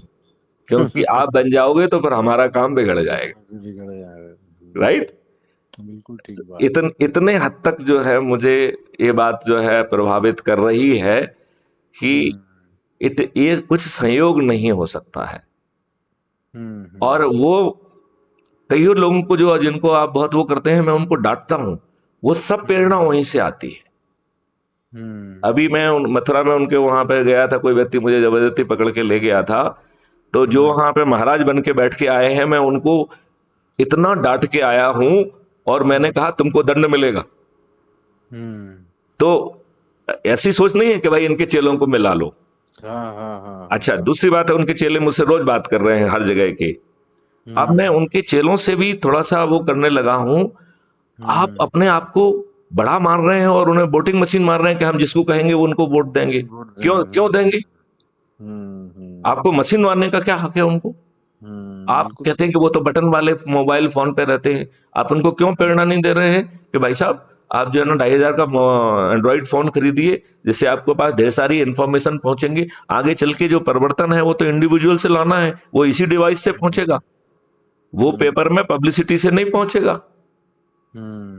[SPEAKER 1] क्योंकि आप बन जाओगे तो फिर हमारा काम बिगड़ जाएगा। राइट?
[SPEAKER 2] बिल्कुल ठीक बात।
[SPEAKER 1] इतने हद तक जो है मुझे ये बात जो है प्रभावित कर रही है कि ये कुछ संयोग नहीं हो सकता है। और वो कई लोगों को जो जिनको आप बहुत वो करते हैं, मैं उनको डांटता हूं, वो सब प्रेरणा वहीं से आती है। अभी मैं मथुरा में उनके वहां पे गया था, कोई व्यक्ति मुझे जबरदस्ती पकड़ के ले गया था, तो जो वहां पे महाराज बन के बैठ के आए हैं, मैं उनको इतना डांट के आया हूं और मैंने कहा तुमको दंड मिलेगा। तो ऐसी सोच नहीं है कि भाई इनके चेलों को मिला लो। अच्छा, दूसरी बात है, उनके चेले मुझसे रोज बात कर रहे हैं हर जगह के। अब मैं उनके चेलों से भी थोड़ा सा वो करने लगा हूं, आप अपने आप को बड़ा मान रहे हैं और उन्हें वोटिंग मशीन मान रहे हैं कि हम जिसको कहेंगे वो उनको वोट देंगे। क्यों देंगे? आपको मशीन मारने का क्या हक है उनको? आप कहते हैं कि वो तो बटन वाले मोबाइल फोन पे रहते हैं, आप उनको क्यों प्रेरणा नहीं दे रहे हैं कि भाई साहब आप जो है ना 2,500 का एंड्रॉइड फोन खरीदिए, जिससे आपके पास ढेर सारी इंफॉर्मेशन पहुंचेंगे। आगे चल के जो परिवर्तन है वो तो इंडिविजुअल से लाना है, वो इसी डिवाइस से पहुंचेगा, वो पेपर में पब्लिसिटी से नहीं पहुंचेगा,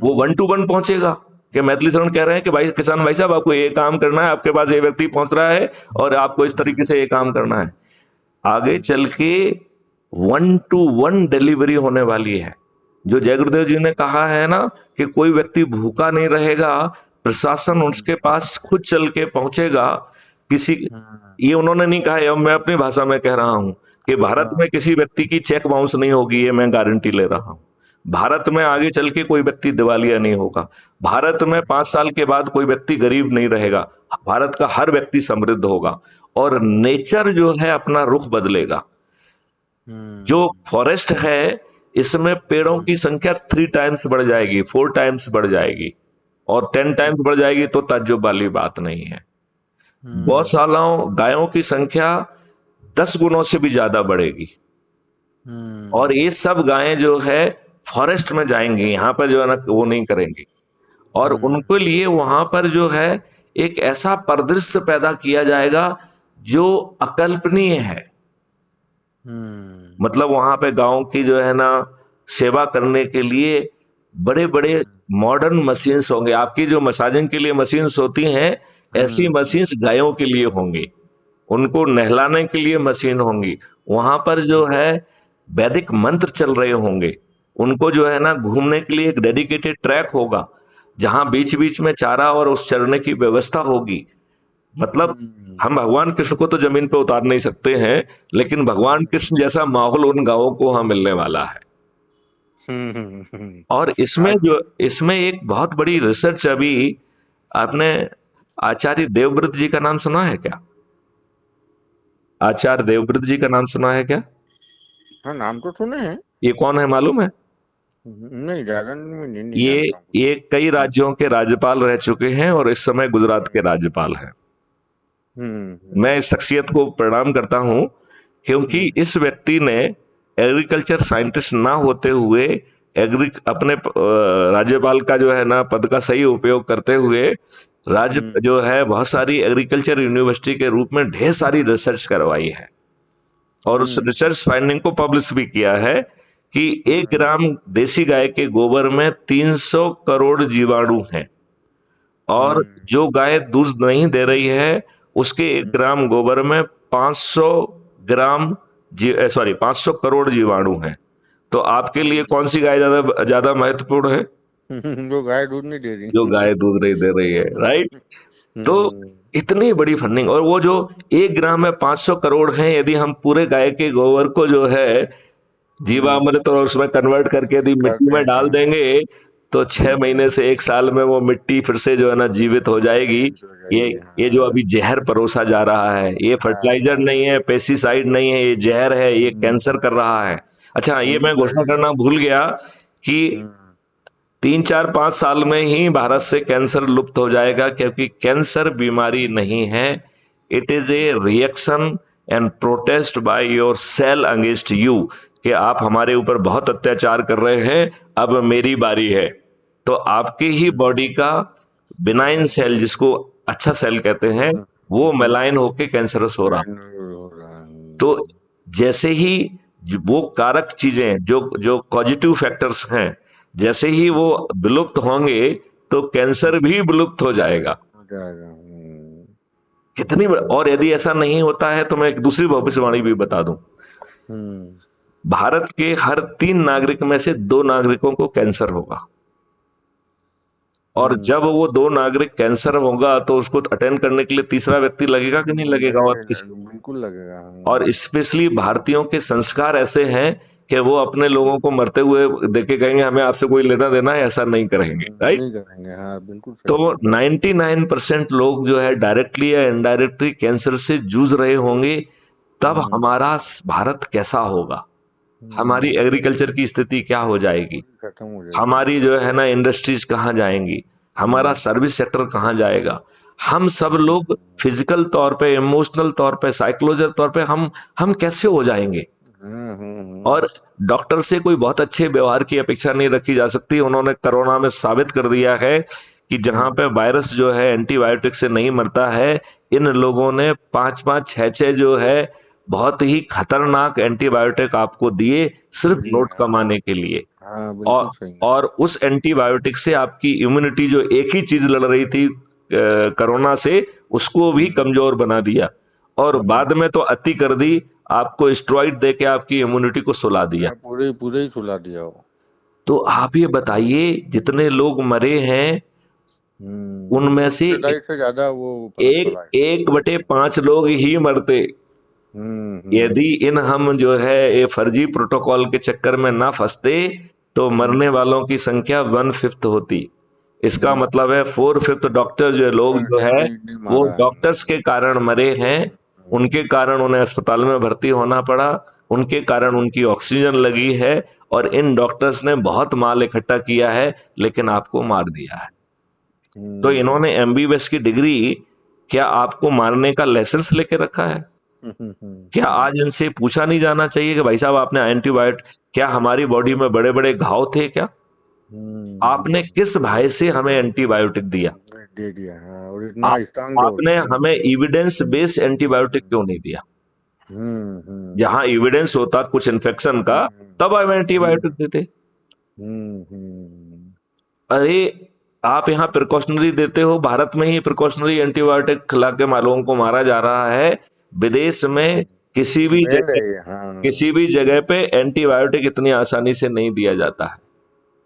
[SPEAKER 1] वो 1 to 1 पहुंचेगा। कि मैथिली शरण कह रहे हैं कि भाई किसान भाई साहब आपको ये काम करना है, आपके पास ये व्यक्ति पहुंच रहा है और आपको इस तरीके से ये काम करना है। आगे चल के 1 to 1 डिलीवरी होने वाली है। जो जय गुरुदेव जी ने कहा है ना कि कोई व्यक्ति भूखा नहीं रहेगा, प्रशासन उसके पास खुद चल के पहुंचेगा। किसी ये उन्होंने नहीं कहा है, मैं अपनी भाषा में कह रहा हूं कि भारत में किसी व्यक्ति की चेक बाउंस नहीं होगी, ये मैं गारंटी ले रहा हूं। भारत में आगे चल के कोई व्यक्ति दिवालिया नहीं होगा। भारत में 5 साल के बाद कोई व्यक्ति गरीब नहीं रहेगा। भारत का हर व्यक्ति समृद्ध होगा और नेचर जो है अपना रुख बदलेगा। जो फॉरेस्ट है इसमें पेड़ों की संख्या 3 टाइम्स बढ़ जाएगी, 4 टाइम्स बढ़ जाएगी, और 10 टाइम्स बढ़ जाएगी तो ताज्जुब वाली बात नहीं है। गौशालाओं, गायों की संख्या 10 गुणों से भी ज्यादा बढ़ेगी, और ये सब गायें जो है फॉरेस्ट में जाएंगी, यहाँ पर जो है ना वो नहीं करेंगी, और उनके लिए वहां पर जो है एक ऐसा परिदृश्य पैदा किया जाएगा जो अकल्पनीय है। मतलब वहां पे गांव की जो है ना सेवा करने के लिए बड़े बड़े मॉडर्न मशीन्स होंगे। आपकी जो मसाजिंग के लिए मशीन्स होती हैं, ऐसी मशीन्स गायों के लिए होंगी, उनको नहलाने के लिए मशीन होंगी। वहां पर जो है वैदिक मंत्र चल रहे होंगे, उनको जो है ना घूमने के लिए एक डेडिकेटेड ट्रैक होगा, जहां बीच बीच में चारा और उस चरने की व्यवस्था होगी। मतलब हम भगवान कृष्ण को तो जमीन पे उतार नहीं सकते हैं, लेकिन भगवान कृष्ण जैसा माहौल उन गांवों को वहां मिलने वाला है। और इसमें एक बहुत बड़ी रिसर्च अभी, आपने आचार्य देवव्रत जी का नाम सुना है क्या? आचार्य देवव्रत जी का नाम सुना है क्या?
[SPEAKER 2] हाँ, नाम तो सुने हैं।
[SPEAKER 1] ये कौन है मालूम है?
[SPEAKER 2] नहीं, ज्यादा नहीं
[SPEAKER 1] ये कई राज्यों के राज्यपाल रह चुके हैं और इस समय गुजरात के राज्यपाल हैं। मैं इस शख्सियत को प्रणाम करता हूं, क्योंकि इस व्यक्ति ने एग्रीकल्चर साइंटिस्ट ना होते हुए अपने राज्यपाल का जो है ना पद का सही उपयोग करते हुए राज्य जो है बहुत सारी एग्रीकल्चर यूनिवर्सिटी के रूप में ढेर सारी रिसर्च करवाई है, और उस रिसर्च फाइंडिंग को पब्लिश भी किया है कि 1 ग्राम देसी गाय के गोबर में 300 करोड़ जीवाणु हैं, और जो गाय दूध नहीं दे रही है उसके 1 ग्राम गोबर में 500 करोड़ जीवाणु हैं। तो आपके लिए कौन सी गाय ज्यादा महत्वपूर्ण है?
[SPEAKER 2] जो गाय दूध नहीं दे रही।
[SPEAKER 1] जो गाय दूध नहीं दे रही है, राइट। तो इतनी बड़ी फंडिंग, और वो जो 1 ग्राम में 500 करोड़ हैं, यदि हम पूरे गाय के गोबर को जो है जीवामृत और उसमें कन्वर्ट करके यदि मिट्टी में डाल देंगे तो 6 महीने से 1 साल में वो मिट्टी फिर से जो है ना जीवित हो जाएगी। ये जो अभी जहर परोसा जा रहा है, ये फर्टिलाइजर नहीं है, पेस्टिसाइड नहीं है, ये जहर है, ये कैंसर कर रहा है। अच्छा, ये मैं घोषणा करना भूल गया कि 3, 4, 5 साल में ही भारत से कैंसर लुप्त हो जाएगा, क्योंकि कैंसर बीमारी नहीं है, it is a reaction and protest by your cell against you, कि आप हमारे ऊपर बहुत अत्याचार कर रहे हैं, अब मेरी बारी है। तो आपकी ही बॉडी का बिनाइन सेल, जिसको अच्छा सेल कहते हैं, वो मेलाइन होके कैंसरस हो रहा। तो जैसे ही वो कारक चीजें जो पॉजिटिव फैक्टर्स हैं, जैसे ही वो विलुप्त होंगे तो कैंसर भी विलुप्त हो जाएगा। कितनी और यदि ऐसा नहीं होता है तो मैं एक दूसरी भविष्यवाणी भी बता दूं। भारत के हर 3 नागरिक में से 2 नागरिकों को कैंसर होगा, और जब वो 2 नागरिक कैंसर होगा तो उसको अटेंड करने के लिए तीसरा व्यक्ति लगेगा कि नहीं लगेगा? और
[SPEAKER 2] बिल्कुल लगेगा।
[SPEAKER 1] और स्पेशली भारतीयों के संस्कार ऐसे हैं कि वो अपने लोगों को मरते हुए देखे कहेंगे हमें आपसे कोई लेना देना है, ऐसा नहीं करेंगे, राइट?
[SPEAKER 2] नहीं करेंगे, हाँ बिल्कुल।
[SPEAKER 1] तो 99% लोग जो है डायरेक्टली या इनडायरेक्टली कैंसर से जूझ रहे होंगे। तब हमारा भारत कैसा होगा, हमारी एग्रीकल्चर की स्थिति क्या हो जाएगी, हमारी जो है ना इंडस्ट्रीज कहाँ जाएंगी, हमारा सर्विस सेक्टर कहाँ जाएगा। हम सब लोग फिजिकल तौर पे, इमोशनल तौर पे, साइकोलॉजिकल तौर पे हम कैसे हो जाएंगे। और डॉक्टर से कोई बहुत अच्छे व्यवहार की अपेक्षा नहीं रखी जा सकती। उन्होंने कोरोना में साबित कर दिया है कि जहां पे वायरस जो है एंटीबायोटिक से नहीं मरता है, इन लोगों ने 5-5, 6-6 जो है बहुत ही खतरनाक एंटीबायोटिक आपको दिए, सिर्फ नोट कमाने के लिए। और उस एंटीबायोटिक से आपकी इम्यूनिटी, जो एक ही चीज लड़ रही थी कोरोना से, उसको भी कमजोर बना दिया, और बाद में तो अति कर दी, आपको स्टेरॉइड देके आपकी इम्यूनिटी को सुला दिया,
[SPEAKER 2] पूरे ही सुला दिया हो।
[SPEAKER 1] तो आप ये बताइए, जितने लोग मरे हैं उनमें से
[SPEAKER 2] ज्यादा वो
[SPEAKER 1] 1/5 लोग ही मरते। यदि हम जो है ये फर्जी प्रोटोकॉल के चक्कर में ना फंसते तो मरने वालों की संख्या 1/5 होती। इसका मतलब है 4/5 डॉक्टर जो लोग जो है वो डॉक्टर्स के कारण मरे हैं, उनके कारण उन्हें अस्पताल में भर्ती होना पड़ा, उनके कारण उनकी ऑक्सीजन लगी है, और इन डॉक्टर्स ने बहुत माल इकट्ठा किया है लेकिन आपको मार दिया है। तो इन्होंने एमबीबीएस की डिग्री क्या आपको मारने का लाइसेंस लेके रखा है? क्या आज इनसे पूछा नहीं जाना चाहिए कि भाई साहब आपने एंटीबायोटिक, क्या हमारी बॉडी में बड़े बड़े घाव थे क्या? आपने किस भय से हमें एंटीबायोटिक दिया?
[SPEAKER 2] दे दिया है, और इतना स्ट्रांग
[SPEAKER 1] आपने हमें एविडेंस बेस्ड एंटीबायोटिक क्यों नहीं दिया? जहां एविडेंस होता कुछ इन्फेक्शन का तब हम एंटीबायोटिक देते। अरे आप यहाँ प्रिकॉशनरी देते हो, भारत में ही प्रिकॉशनरी एंटीबायोटिक खिला के लोगों को मारा जा रहा है। विदेश में किसी भी जगह पे एंटीबायोटिक इतनी आसानी से नहीं दिया जाता है,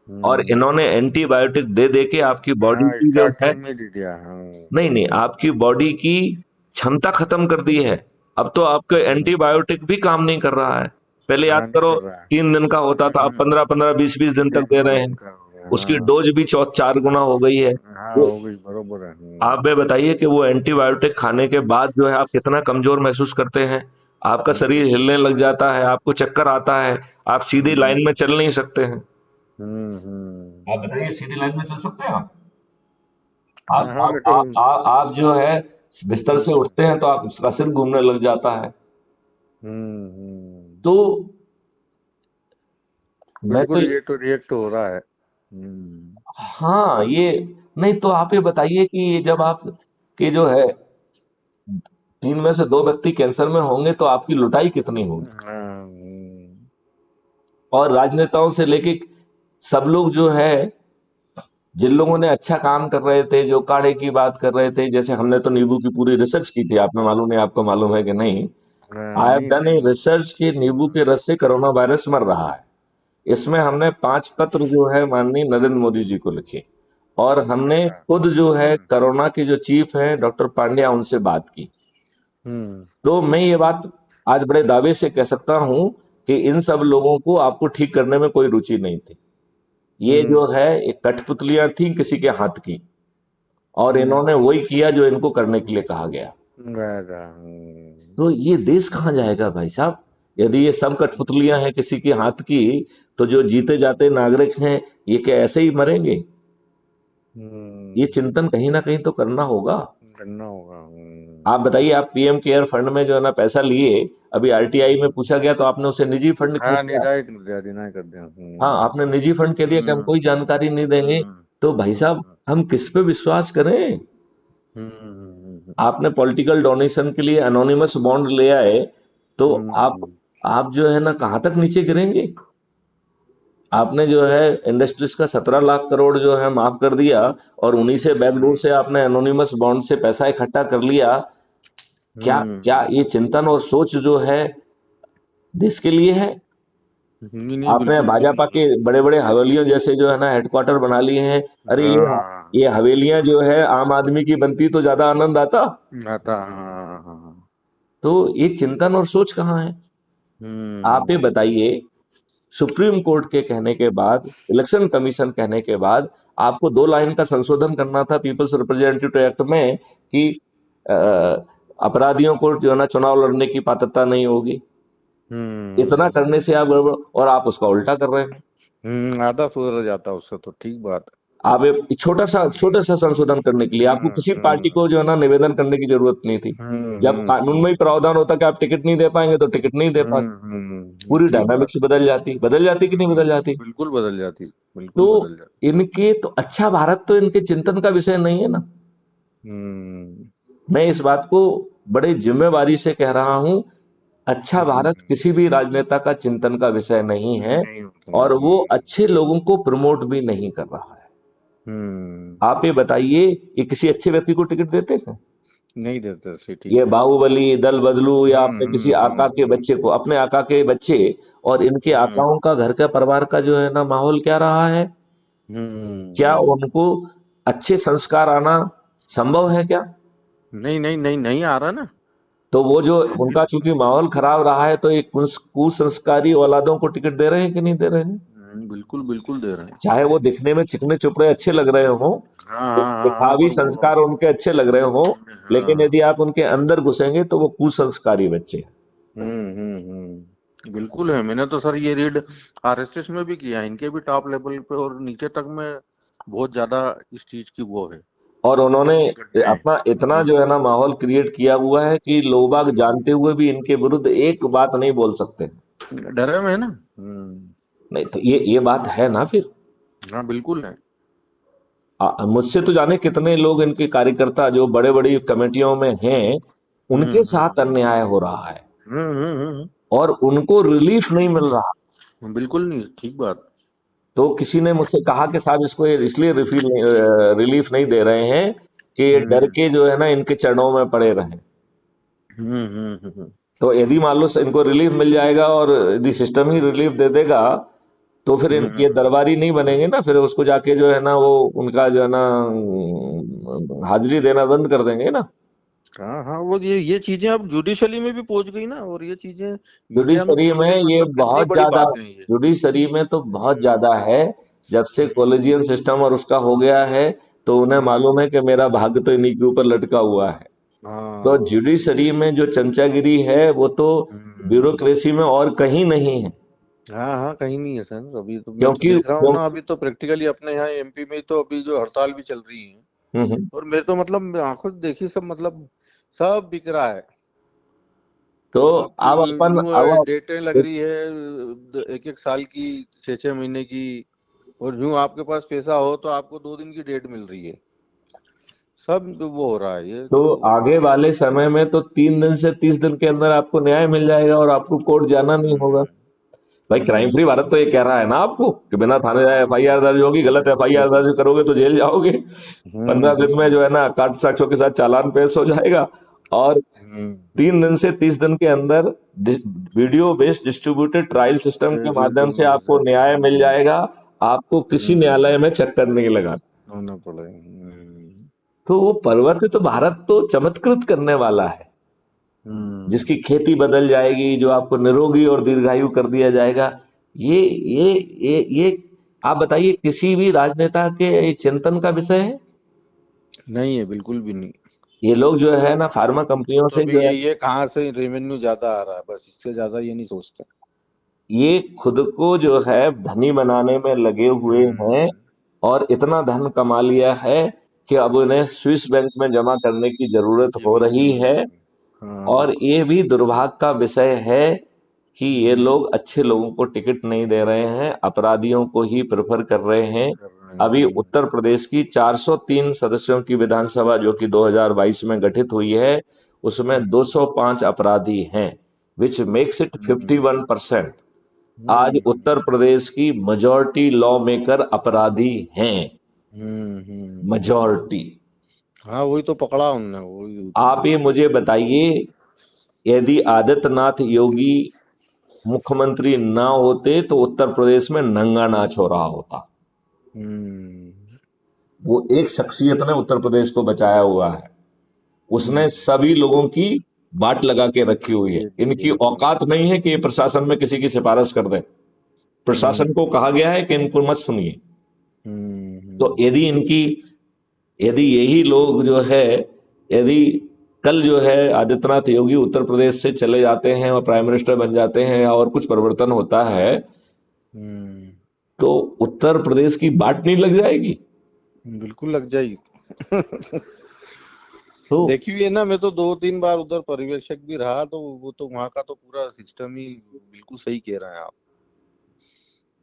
[SPEAKER 1] और इन्होंने एंटीबायोटिक दे दे के आपकी बॉडी की जो है नहीं, आपकी बॉडी की क्षमता खत्म कर दी है। अब तो आपके एंटीबायोटिक भी काम नहीं कर रहा है। पहले याद करो 3 दिन का होता था, अब 15-15, 20-20 दिन तक दे रहे हैं। उसकी डोज भी 4 गुना हो गई है।
[SPEAKER 2] बरोबर है।
[SPEAKER 1] आप ये बताइए कि वो एंटीबायोटिक खाने के बाद जो है आप कितना कमजोर महसूस करते हैं। आपका शरीर हिलने लग जाता है, आपको चक्कर आता है, आप सीधी लाइन में चल नहीं सकते हैं। आप बताइए सीधी लाइन में चल सकते हैं आप जो है बिस्तर से उठते हैं तो आपका सिर घूमने लग जाता है। तो मैं तो
[SPEAKER 2] ये तो रिएक्ट हो रहा है।
[SPEAKER 1] हाँ, ये नहीं तो आप ये बताइए कि जब आप के जो है 3 में से 2 व्यक्ति कैंसर में होंगे तो आपकी लुटाई कितनी होगी। और राजनेताओं से लेके सब लोग जो है, जिन लोगों ने अच्छा काम कर रहे थे, जो काढ़े की बात कर रहे थे, जैसे हमने तो नींबू की पूरी रिसर्च की थी, आपने मालूम नहीं, आपको मालूम है कि नहीं? I have done a research कि नींबू के रस से कोरोना वायरस मर रहा है। इसमें हमने 5 पत्र जो है माननीय नरेंद्र मोदी जी को लिखे, और हमने खुद जो है कोरोना के जो चीफ है डॉक्टर पांड्या, उनसे बात की। तो मैं ये बात आज बड़े दावे से कह सकता हूं कि इन सब लोगों को आपको ठीक करने में कोई रुचि नहीं थी। ये जो है एक कठपुतलियां थी किसी के हाथ की, और इन्होंने वही किया जो इनको करने के लिए कहा गया। तो ये देश कहां जाएगा भाई साहब? यदि ये सब कठपुतलियां हैं किसी के हाथ की, तो जो जीते जाते नागरिक हैं ये क्या ऐसे ही मरेंगे? ये चिंतन कहीं ना कहीं तो करना होगा। आप बताइए, आप पीएम केयर फंड में जो है ना पैसा लिए, अभी आरटीआई में पूछा गया तो आपने उसे निजी फंड कर दिया। हाँ, आपने निजी फंड के लिए कि हम कोई जानकारी नहीं देंगे। तो भाई साहब हम किस पे विश्वास करें? आपने पॉलिटिकल डोनेशन के लिए एनोनिमस बॉन्ड ले आए, तो आप जो है ना कहां तक नीचे गिरेंगे? आपने जो है इंडस्ट्रीज का 17 लाख करोड़ जो है माफ कर दिया, और उन्हीं से बैकडोर से आपने एनोनिमस बॉन्ड से पैसा इकट्ठा कर लिया। क्या ये चिंतन और सोच जो है देश के लिए है? आपने भाजपा के बड़े बड़े हवेलियों जैसे जो है ना हेडक्वार्टर बना लिए हैं। अरे ये हवेलियां जो है आम आदमी की बनती तो ज्यादा आनंद आता। तो ये चिंतन और सोच कहाँ है? आप ये बताइए, सुप्रीम कोर्ट के कहने के बाद, इलेक्शन कमीशन कहने के बाद, आपको 2 लाइन का संशोधन करना था पीपल्स रिप्रेजेंटेटिव एक्ट में कि अपराधियों को जो है ना चुनाव लड़ने की पात्रता नहीं होगी। इतना करने से आप और आप उसका उल्टा कर रहे हैं।
[SPEAKER 2] आधा सुधर जाता उससे तो ठीक बात है।
[SPEAKER 1] आप एक छोटा सा संशोधन करने के लिए आपको किसी पार्टी को जो है ना निवेदन करने की जरूरत नहीं थी। जब कानून में ही प्रावधान होता कि आप टिकट नहीं दे पाएंगे तो टिकट नहीं दे पाएंगे। पूरी डायनामिक्स बदल जाती कि नहीं बदल जाती?
[SPEAKER 2] बिल्कुल बदल जाती।
[SPEAKER 1] तो इनके तो अच्छा भारत तो इनके चिंतन का विषय नहीं है ना। मैं इस बात को बड़े जिम्मेवारी से कह रहा हूं, अच्छा भारत किसी भी राजनेता का चिंतन का विषय नहीं है, और वो अच्छे लोगों को प्रमोट भी नहीं कर रहा है। आप ये बताइए, ये किसी अच्छे व्यक्ति को टिकट देते हैं?
[SPEAKER 2] नहीं देते।
[SPEAKER 1] ये बाहुबली, दल बदलू, या अपने किसी आका के बच्चे को, अपने आका के बच्चे और इनके आकाओं का घर का परिवार का जो है ना माहौल क्या रहा है? क्या उनको अच्छे संस्कार आना संभव है क्या?
[SPEAKER 2] नहीं आ रहा ना।
[SPEAKER 1] तो वो जो उनका चूंकि माहौल खराब रहा है, तो एक कुसंस्कारी औलादों को टिकट दे रहे हैं कि नहीं दे रहे हैं?
[SPEAKER 2] बिल्कुल दे रहे हैं।
[SPEAKER 1] चाहे वो दिखने में चिकने चुपड़े अच्छे लग रहे हो, दिखावी संस्कार उनके अच्छे लग रहे हो, लेकिन यदि आप उनके अंदर घुसेंगे तो वो कुसंस्कारी बच्चे हैं।
[SPEAKER 2] बिल्कुल है। मैंने तो सर ये रीड आरएसएस में भी किया है, इनके भी टॉप लेवल पे और नीचे तक में बहुत ज्यादा इस चीज की वो है,
[SPEAKER 1] और उन्होंने
[SPEAKER 2] गड्ढे हैं।
[SPEAKER 1] अपना इतना जो है ना माहौल क्रिएट किया हुआ है कि लोग बाग जानते हुए भी इनके विरुद्ध एक बात नहीं बोल सकते।
[SPEAKER 2] डरे में है ना।
[SPEAKER 1] नहीं तो ये बात है ना फिर।
[SPEAKER 2] हाँ बिल्कुल है।
[SPEAKER 1] मुझसे तो जाने कितने लोग इनके कार्यकर्ता जो बड़े बड़ी कमेटियों में हैं, उनके साथ अन्याय हो रहा है और उनको रिलीफ नहीं मिल रहा।
[SPEAKER 2] बिल्कुल नहीं, ठीक बात।
[SPEAKER 1] तो किसी ने मुझसे कहा कि साहब इसको ये इसलिए रिलीफ नहीं दे रहे हैं कि ये डर के जो है ना इनके चरणों में पड़े रहें। तो यदि मान लो इनको रिलीफ मिल जाएगा और यदि सिस्टम ही रिलीफ दे देगा तो फिर ये दरबारी नहीं बनेंगे ना, फिर उसको जाके जो है ना वो उनका जो है ना हाजिरी देना बंद कर देंगे ना।
[SPEAKER 2] हाँ हाँ, वो ये चीजें अब जुडिशरी में भी पहुंच गई ना, और ये चीजें मीडिया में
[SPEAKER 1] जुडिशरी
[SPEAKER 2] पहुंच
[SPEAKER 1] में
[SPEAKER 2] गई,
[SPEAKER 1] ये
[SPEAKER 2] मतलब कितनी
[SPEAKER 1] बहुत
[SPEAKER 2] बड़ी
[SPEAKER 1] ज्यादा,
[SPEAKER 2] बात है ये।
[SPEAKER 1] जुडिशरी में तो बहुत ज्यादा है। जब से कॉलेजियम सिस्टम और उसका हो गया है तो उन्हें मालूम है कि मेरा भाग्य तो इन्हीं के ऊपर लटका हुआ है। तो
[SPEAKER 2] हाँ।
[SPEAKER 1] जुडिशरी में जो चमचागिरी है वो तो ब्यूरोक्रेसी में और कहीं नहीं है।
[SPEAKER 2] हाँ हाँ, कहीं नहीं है सर। अभी तो मैं तो
[SPEAKER 1] क्योंकि
[SPEAKER 2] देख रहा हूँ ना, अभी तो प्रैक्टिकली अपने यहाँ एमपी में तो अभी जो हड़ताल भी चल रही है,
[SPEAKER 1] हम्म।
[SPEAKER 2] और मेरे तो मतलब आंखों से देखी सब, मतलब सब बिक रहा है।
[SPEAKER 1] तो
[SPEAKER 2] आपकी
[SPEAKER 1] अब अपन अब
[SPEAKER 2] डेटें लग रही है एक एक साल की, 6 6 महीने की, और यूं आपके पास पैसा हो तो आपको 2 दिन की डेट मिल रही है। सब वो हो रहा है ये
[SPEAKER 1] तो
[SPEAKER 2] तो।
[SPEAKER 1] आगे वाले समय में तो 3 दिन से 30 दिन के अंदर आपको न्याय मिल जाएगा और आपको कोर्ट जाना नहीं होगा। भाई क्राइम फ्री भारत तो ये कह रहा है ना आपको कि बिना थाने जाए एफआईआर दर्ज होगी, गलत एफआईआर दर्ज करोगे तो जेल जाओगे। 15 दिन में जो है ना काट साक्ष्यों के साथ चालान पेश हो जाएगा और 3 दिन से 30 दिन के अंदर video based distributed trial system के माध्यम
[SPEAKER 2] बिल्कुल
[SPEAKER 1] से
[SPEAKER 2] मिल
[SPEAKER 1] आपको न्याय मिल जाएगा। आपको किसी न्यायालय में चक्कर नहीं लगा।
[SPEAKER 2] होना पड़ेगा।
[SPEAKER 1] तो वो परिवर्तित तो भारत तो चमत्कृत करने वाला है, जिसकी खेती बदल जाएगी, जो आपको निरोगी और दीर्घायु कर दिया जाएगा। ये आप बताइए किसी भी राजनेता के चिंतन का विषय है?
[SPEAKER 2] नहीं है, बिल्कुल भी नहीं।
[SPEAKER 1] ये लोग जो है ना फार्मा कंपनियों
[SPEAKER 2] तो
[SPEAKER 1] से
[SPEAKER 2] अभी
[SPEAKER 1] जो है
[SPEAKER 2] ये कहाँ से रेवेन्यू ज्यादा आ रहा है, बस इससे ज्यादा ये नहीं सोचते।
[SPEAKER 1] ये खुद को जो है धनी बनाने में लगे हुए हैं और इतना धन कमा लिया है कि अब उन्हें स्विस बैंक में जमा करने की जरूरत
[SPEAKER 2] ये
[SPEAKER 1] हो
[SPEAKER 2] बिल्कुल
[SPEAKER 1] रही है।
[SPEAKER 2] नहीं। हाँ।
[SPEAKER 1] और ये भी दुर्भाग्य का विषय है कि ये लोग अच्छे लोगों को टिकट नहीं दे रहे हैं, अपराधियों को ही प्रेफर कर रहे हैं।
[SPEAKER 2] कर रहे
[SPEAKER 1] अभी
[SPEAKER 2] हैं।
[SPEAKER 1] उत्तर प्रदेश की 403 सदस्यों की विधानसभा जो कि 2022 में गठित हुई है, उसमें 205 अपराधी हैं, विच मेक्स इट 51%। आज उत्तर प्रदेश की मेजॉरिटी लॉ मेकर अपराधी हैं, मेजॉरिटी।
[SPEAKER 2] हाँ, वही तो पकड़ा उनने, वही।
[SPEAKER 1] आप ये मुझे बताइए, यदि आदित्यनाथ योगी मुख्यमंत्री ना होते तो उत्तर प्रदेश में नंगा नाच हो रहा होता। वो एक शख्सियत ने उत्तर प्रदेश को बचाया हुआ है, उसने सभी लोगों की बाट लगा के रखी हुई है। इनकी औकात नहीं है कि ये प्रशासन में किसी की सिफारिश कर दे। प्रशासन को कहा गया है कि इनको मत सुनिए। तो यदि यही लोग जो है, यदि कल जो है आदित्यनाथ योगी उत्तर प्रदेश से चले जाते हैं और प्राइम मिनिस्टर बन जाते हैं और कुछ परिवर्तन होता है तो उत्तर प्रदेश की बाट नहीं लग जाएगी?
[SPEAKER 2] बिल्कुल लग जाएगी।
[SPEAKER 1] तो
[SPEAKER 2] देखी हुई है ना, मैं तो 2 3 बार उधर पर्यवेक्षक भी रहा, तो वो तो वहाँ का तो पूरा सिस्टम ही बिल्कुल सही कह रहे हैं आप।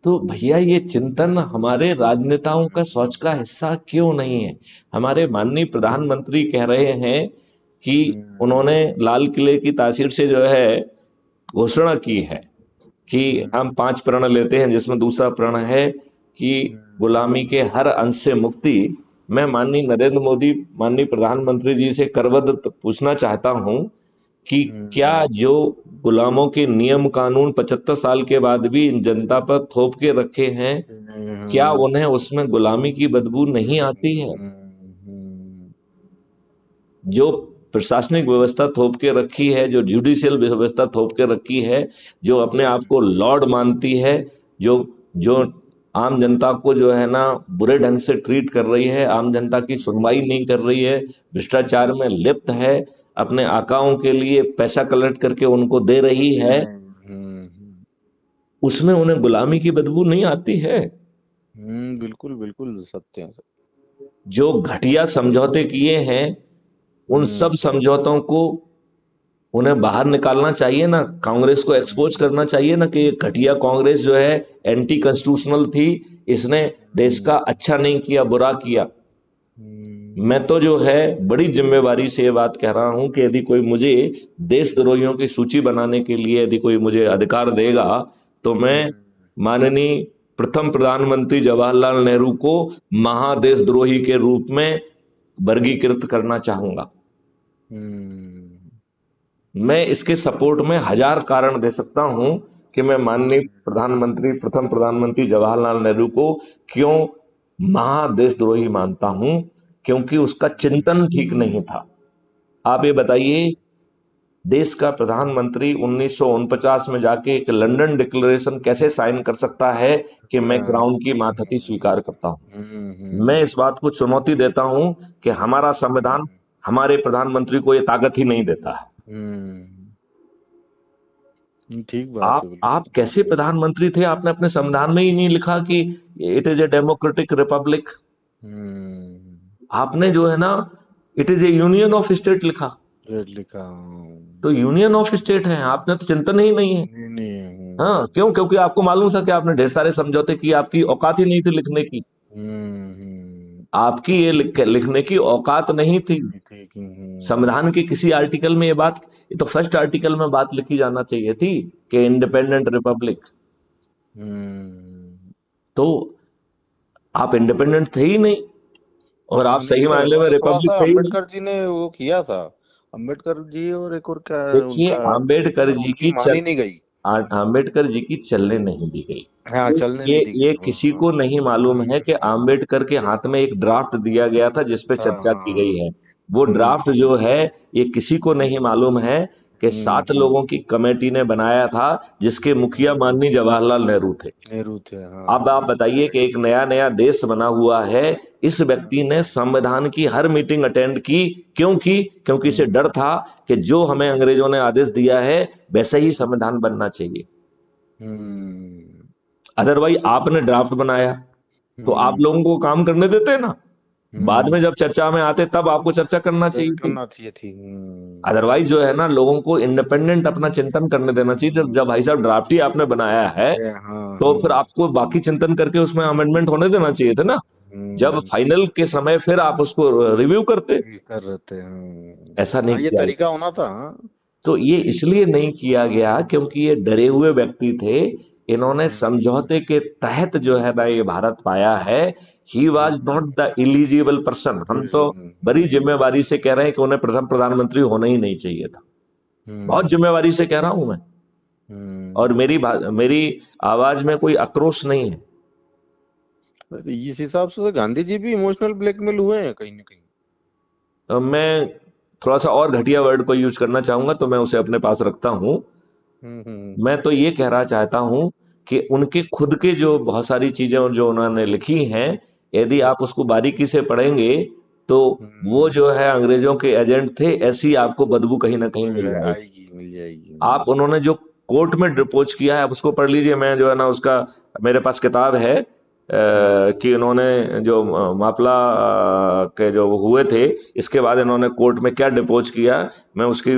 [SPEAKER 1] तो भैया ये चिंतन हमारे राजनेताओं का सोच का हिस्सा क्यों नहीं है? हमारे माननीय प्रधानमंत्री कह रहे हैं कि उन्होंने लाल किले की तासीर से जो है घोषणा की है कि हम 5 प्रण लेते हैं, जिसमें दूसरा प्रण है कि गुलामी के हर अंश से मुक्ति। मैं माननीय नरेंद्र मोदी, माननीय प्रधानमंत्री जी से करवद पूछना चाहता हूं कि क्या जो गुलामों के नियम कानून 75 साल के बाद भी जनता पर थोप के रखे हैं, क्या उन्हें उसमें गुलामी की बदबू नहीं आती है? जो प्रशासनिक व्यवस्था थोप के रखी है, जो जुडिशियल व्यवस्था थोप के रखी है, जो अपने आप को लॉर्ड मानती है, जो जो आम जनता को जो है ना बुरे ढंग से ट्रीट कर रही है, आम जनता की सुनवाई नहीं कर रही है, भ्रष्टाचार में लिप्त है, अपने आकाओं के लिए पैसा कलेक्ट करके उनको दे रही है, उसमें उन्हें गुलामी की बदबू नहीं आती है?
[SPEAKER 2] बिल्कुल बिल्कुल सत्य है सर।
[SPEAKER 1] जो घटिया समझौते किए हैं उन सब समझौतों को उन्हें बाहर निकालना चाहिए ना, कांग्रेस को एक्सपोज करना चाहिए ना कि ये घटिया कांग्रेस जो है एंटी कॉन्स्टिट्यूशनल थी, इसने देश का अच्छा नहीं किया, बुरा किया। मैं तो जो है बड़ी जिम्मेवारी से ये बात कह रहा हूं कि यदि कोई मुझे देशद्रोहियों की सूची बनाने के लिए यदि कोई मुझे अधिकार देगा तो मैं माननीय प्रथम प्रधानमंत्री जवाहरलाल नेहरू को महादेशद्रोही के रूप में वर्गीकृत करना चाहूंगा। मैं इसके सपोर्ट में हजार कारण दे सकता हूं कि मैं माननीय प्रधानमंत्री प्रथम प्रधानमंत्री जवाहरलाल नेहरू को क्यों महादेशद्रोही मानता हूं, क्योंकि उसका चिंतन ठीक नहीं था। आप ये बताइए, देश का प्रधानमंत्री 1949 में जाके एक लंदन डिक्लेरेशन कैसे साइन कर सकता है कि मैं क्राउन की मातहती स्वीकार करता हूं? मैं इस बात को चुनौती देता हूं कि हमारा संविधान हमारे प्रधानमंत्री को ये ताकत ही नहीं देता है।
[SPEAKER 2] ठीक बात है।
[SPEAKER 1] आप कैसे प्रधानमंत्री थे? आपने अपने संविधान में ही नहीं लिखा कि it is a democratic Republic. आपने जो है ना it is A union of state लिखा। तो यूनियन ऑफ स्टेट है, आपने तो चिंतन ही नहीं है।
[SPEAKER 2] नहीं।
[SPEAKER 1] हाँ, क्यों? क्योंकि आपको मालूम था कि आपने ढेर सारे समझौते किए, आपकी औकात ही नहीं थी लिखने की। आपकी ये लिखने की औकात नहीं थी। संविधान के किसी आर्टिकल में ये बात, ये तो फर्स्ट आर्टिकल में बात लिखी जाना चाहिए थी कि इंडिपेंडेंट रिपब्लिक। तो आप इंडिपेंडेंट थे ही नहीं और आप सही मायने में रिपब्लिक थे ही नहीं।
[SPEAKER 2] अम्बेडकर जी ने वो किया था, अम्बेडकर जी और एक और क्या,
[SPEAKER 1] देखिए अम्बेडकर जी की
[SPEAKER 2] मानी नहीं गई,
[SPEAKER 1] अम्बेडकर जी की चलने नहीं दी गई।
[SPEAKER 2] हाँ, चलने नहीं दी गई।
[SPEAKER 1] ये किसी को नहीं मालूम है कि अम्बेडकर के हाथ में एक ड्राफ्ट दिया गया था जिस पे चर्चा की गई है। वो ड्राफ्ट जो है ये किसी को नहीं मालूम है कि 7 लोगों की कमेटी ने बनाया था जिसके मुखिया माननीय जवाहरलाल नेहरू थे।
[SPEAKER 2] हाँ।
[SPEAKER 1] अब आप बताइए कि एक नया नया देश बना हुआ है, इस व्यक्ति ने संविधान की हर मीटिंग अटेंड की। क्यों की? क्योंकि इसे डर था कि जो हमें अंग्रेजों ने आदेश दिया है वैसे ही संविधान बनना चाहिए। अदरवाइज आपने ड्राफ्ट बनाया तो आप लोगों को काम करने देते ना, बाद में जब चर्चा में आते तब आपको चर्चा करना चाहिए थी। अदरवाइज जो है ना लोगों को इंडिपेंडेंट अपना चिंतन करने देना चाहिए। जब भाई साहब ड्राफ्ट ही आपने बनाया है तो फिर आपको बाकी चिंतन करके उसमें अमेंडमेंट होने देना चाहिए था ना। जब फाइनल के समय फिर आप उसको रिव्यू करते। ऐसा नहीं,
[SPEAKER 2] ये तरीका होना था।
[SPEAKER 1] तो ये इसलिए नहीं किया गया क्योंकि ये डरे हुए व्यक्ति थे। इन्होंने समझौते के तहत जो है ना ये भारत पाया है। He was not the eligible person. हम तो बड़ी जिम्मेवारी से कह रहे हैं कि उन्हें प्रथम प्रधानमंत्री होना ही नहीं चाहिए था। बहुत जिम्मेवारी से कह रहा हूं मैं, और मेरी आवाज में कोई आक्रोश नहीं है।
[SPEAKER 2] इस हिसाब से गांधी जी भी इमोशनल ब्लैकमेल हुए हैं कहीं ना कहीं।
[SPEAKER 1] मैं थोड़ा सा और घटिया वर्ड को यूज करना चाहूंगा तो मैं उसे अपने पास रखता हूं। मैं तो ये कहना चाहता हूं कि उनके खुद के जो बहुत सारी चीजें जो उन्होंने लिखी हैं, यदि आप उसको बारीकी से पढ़ेंगे तो वो जो है अंग्रेजों के एजेंट थे, ऐसी आपको बदबू कहीं ना कहीं मिल जाएगी। आप उन्होंने जो कोर्ट में डिपोज किया है आप उसको पढ़ लीजिए। मैं जो है ना उसका मेरे पास किताब है कि उन्होंने जो मापला के जो हुए थे इसके बाद इन्होंने कोर्ट में क्या डिपोज किया, मैं उसकी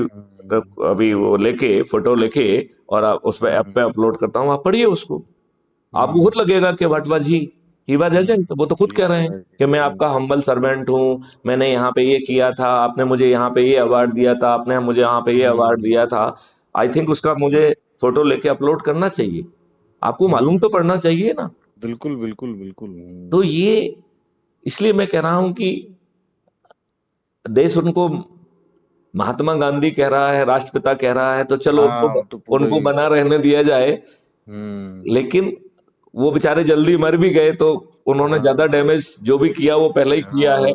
[SPEAKER 1] अभी वो लेके फोटो लेके और उस पर ऐप पे अपलोड करता हूँ। आप पढ़िए उसको, आपको खुद लगेगा कि what was he was agent. वो तो खुद कह रहे हैं कि मैं आपका हम्बल सर्वेंट हूँ, मैंने यहाँ पे ये किया था, आपने मुझे यहाँ पे ये अवार्ड दिया था, आपने मुझे यहाँ पे ये अवार्ड दिया था। आई थिंक उसका मुझे फोटो लेके अपलोड करना चाहिए। आपको मालूम तो पड़ना चाहिए ना।
[SPEAKER 2] बिल्कुल बिल्कुल बिल्कुल।
[SPEAKER 1] तो ये इसलिए मैं कह रहा हूं कि देश उनको महात्मा गांधी कह रहा है, राष्ट्रपिता कह रहा है, तो चलो उनको बना रहने दिया जाए। लेकिन वो बेचारे जल्दी मर भी गए तो उन्होंने ज्यादा डैमेज जो भी किया वो पहले ही किया है।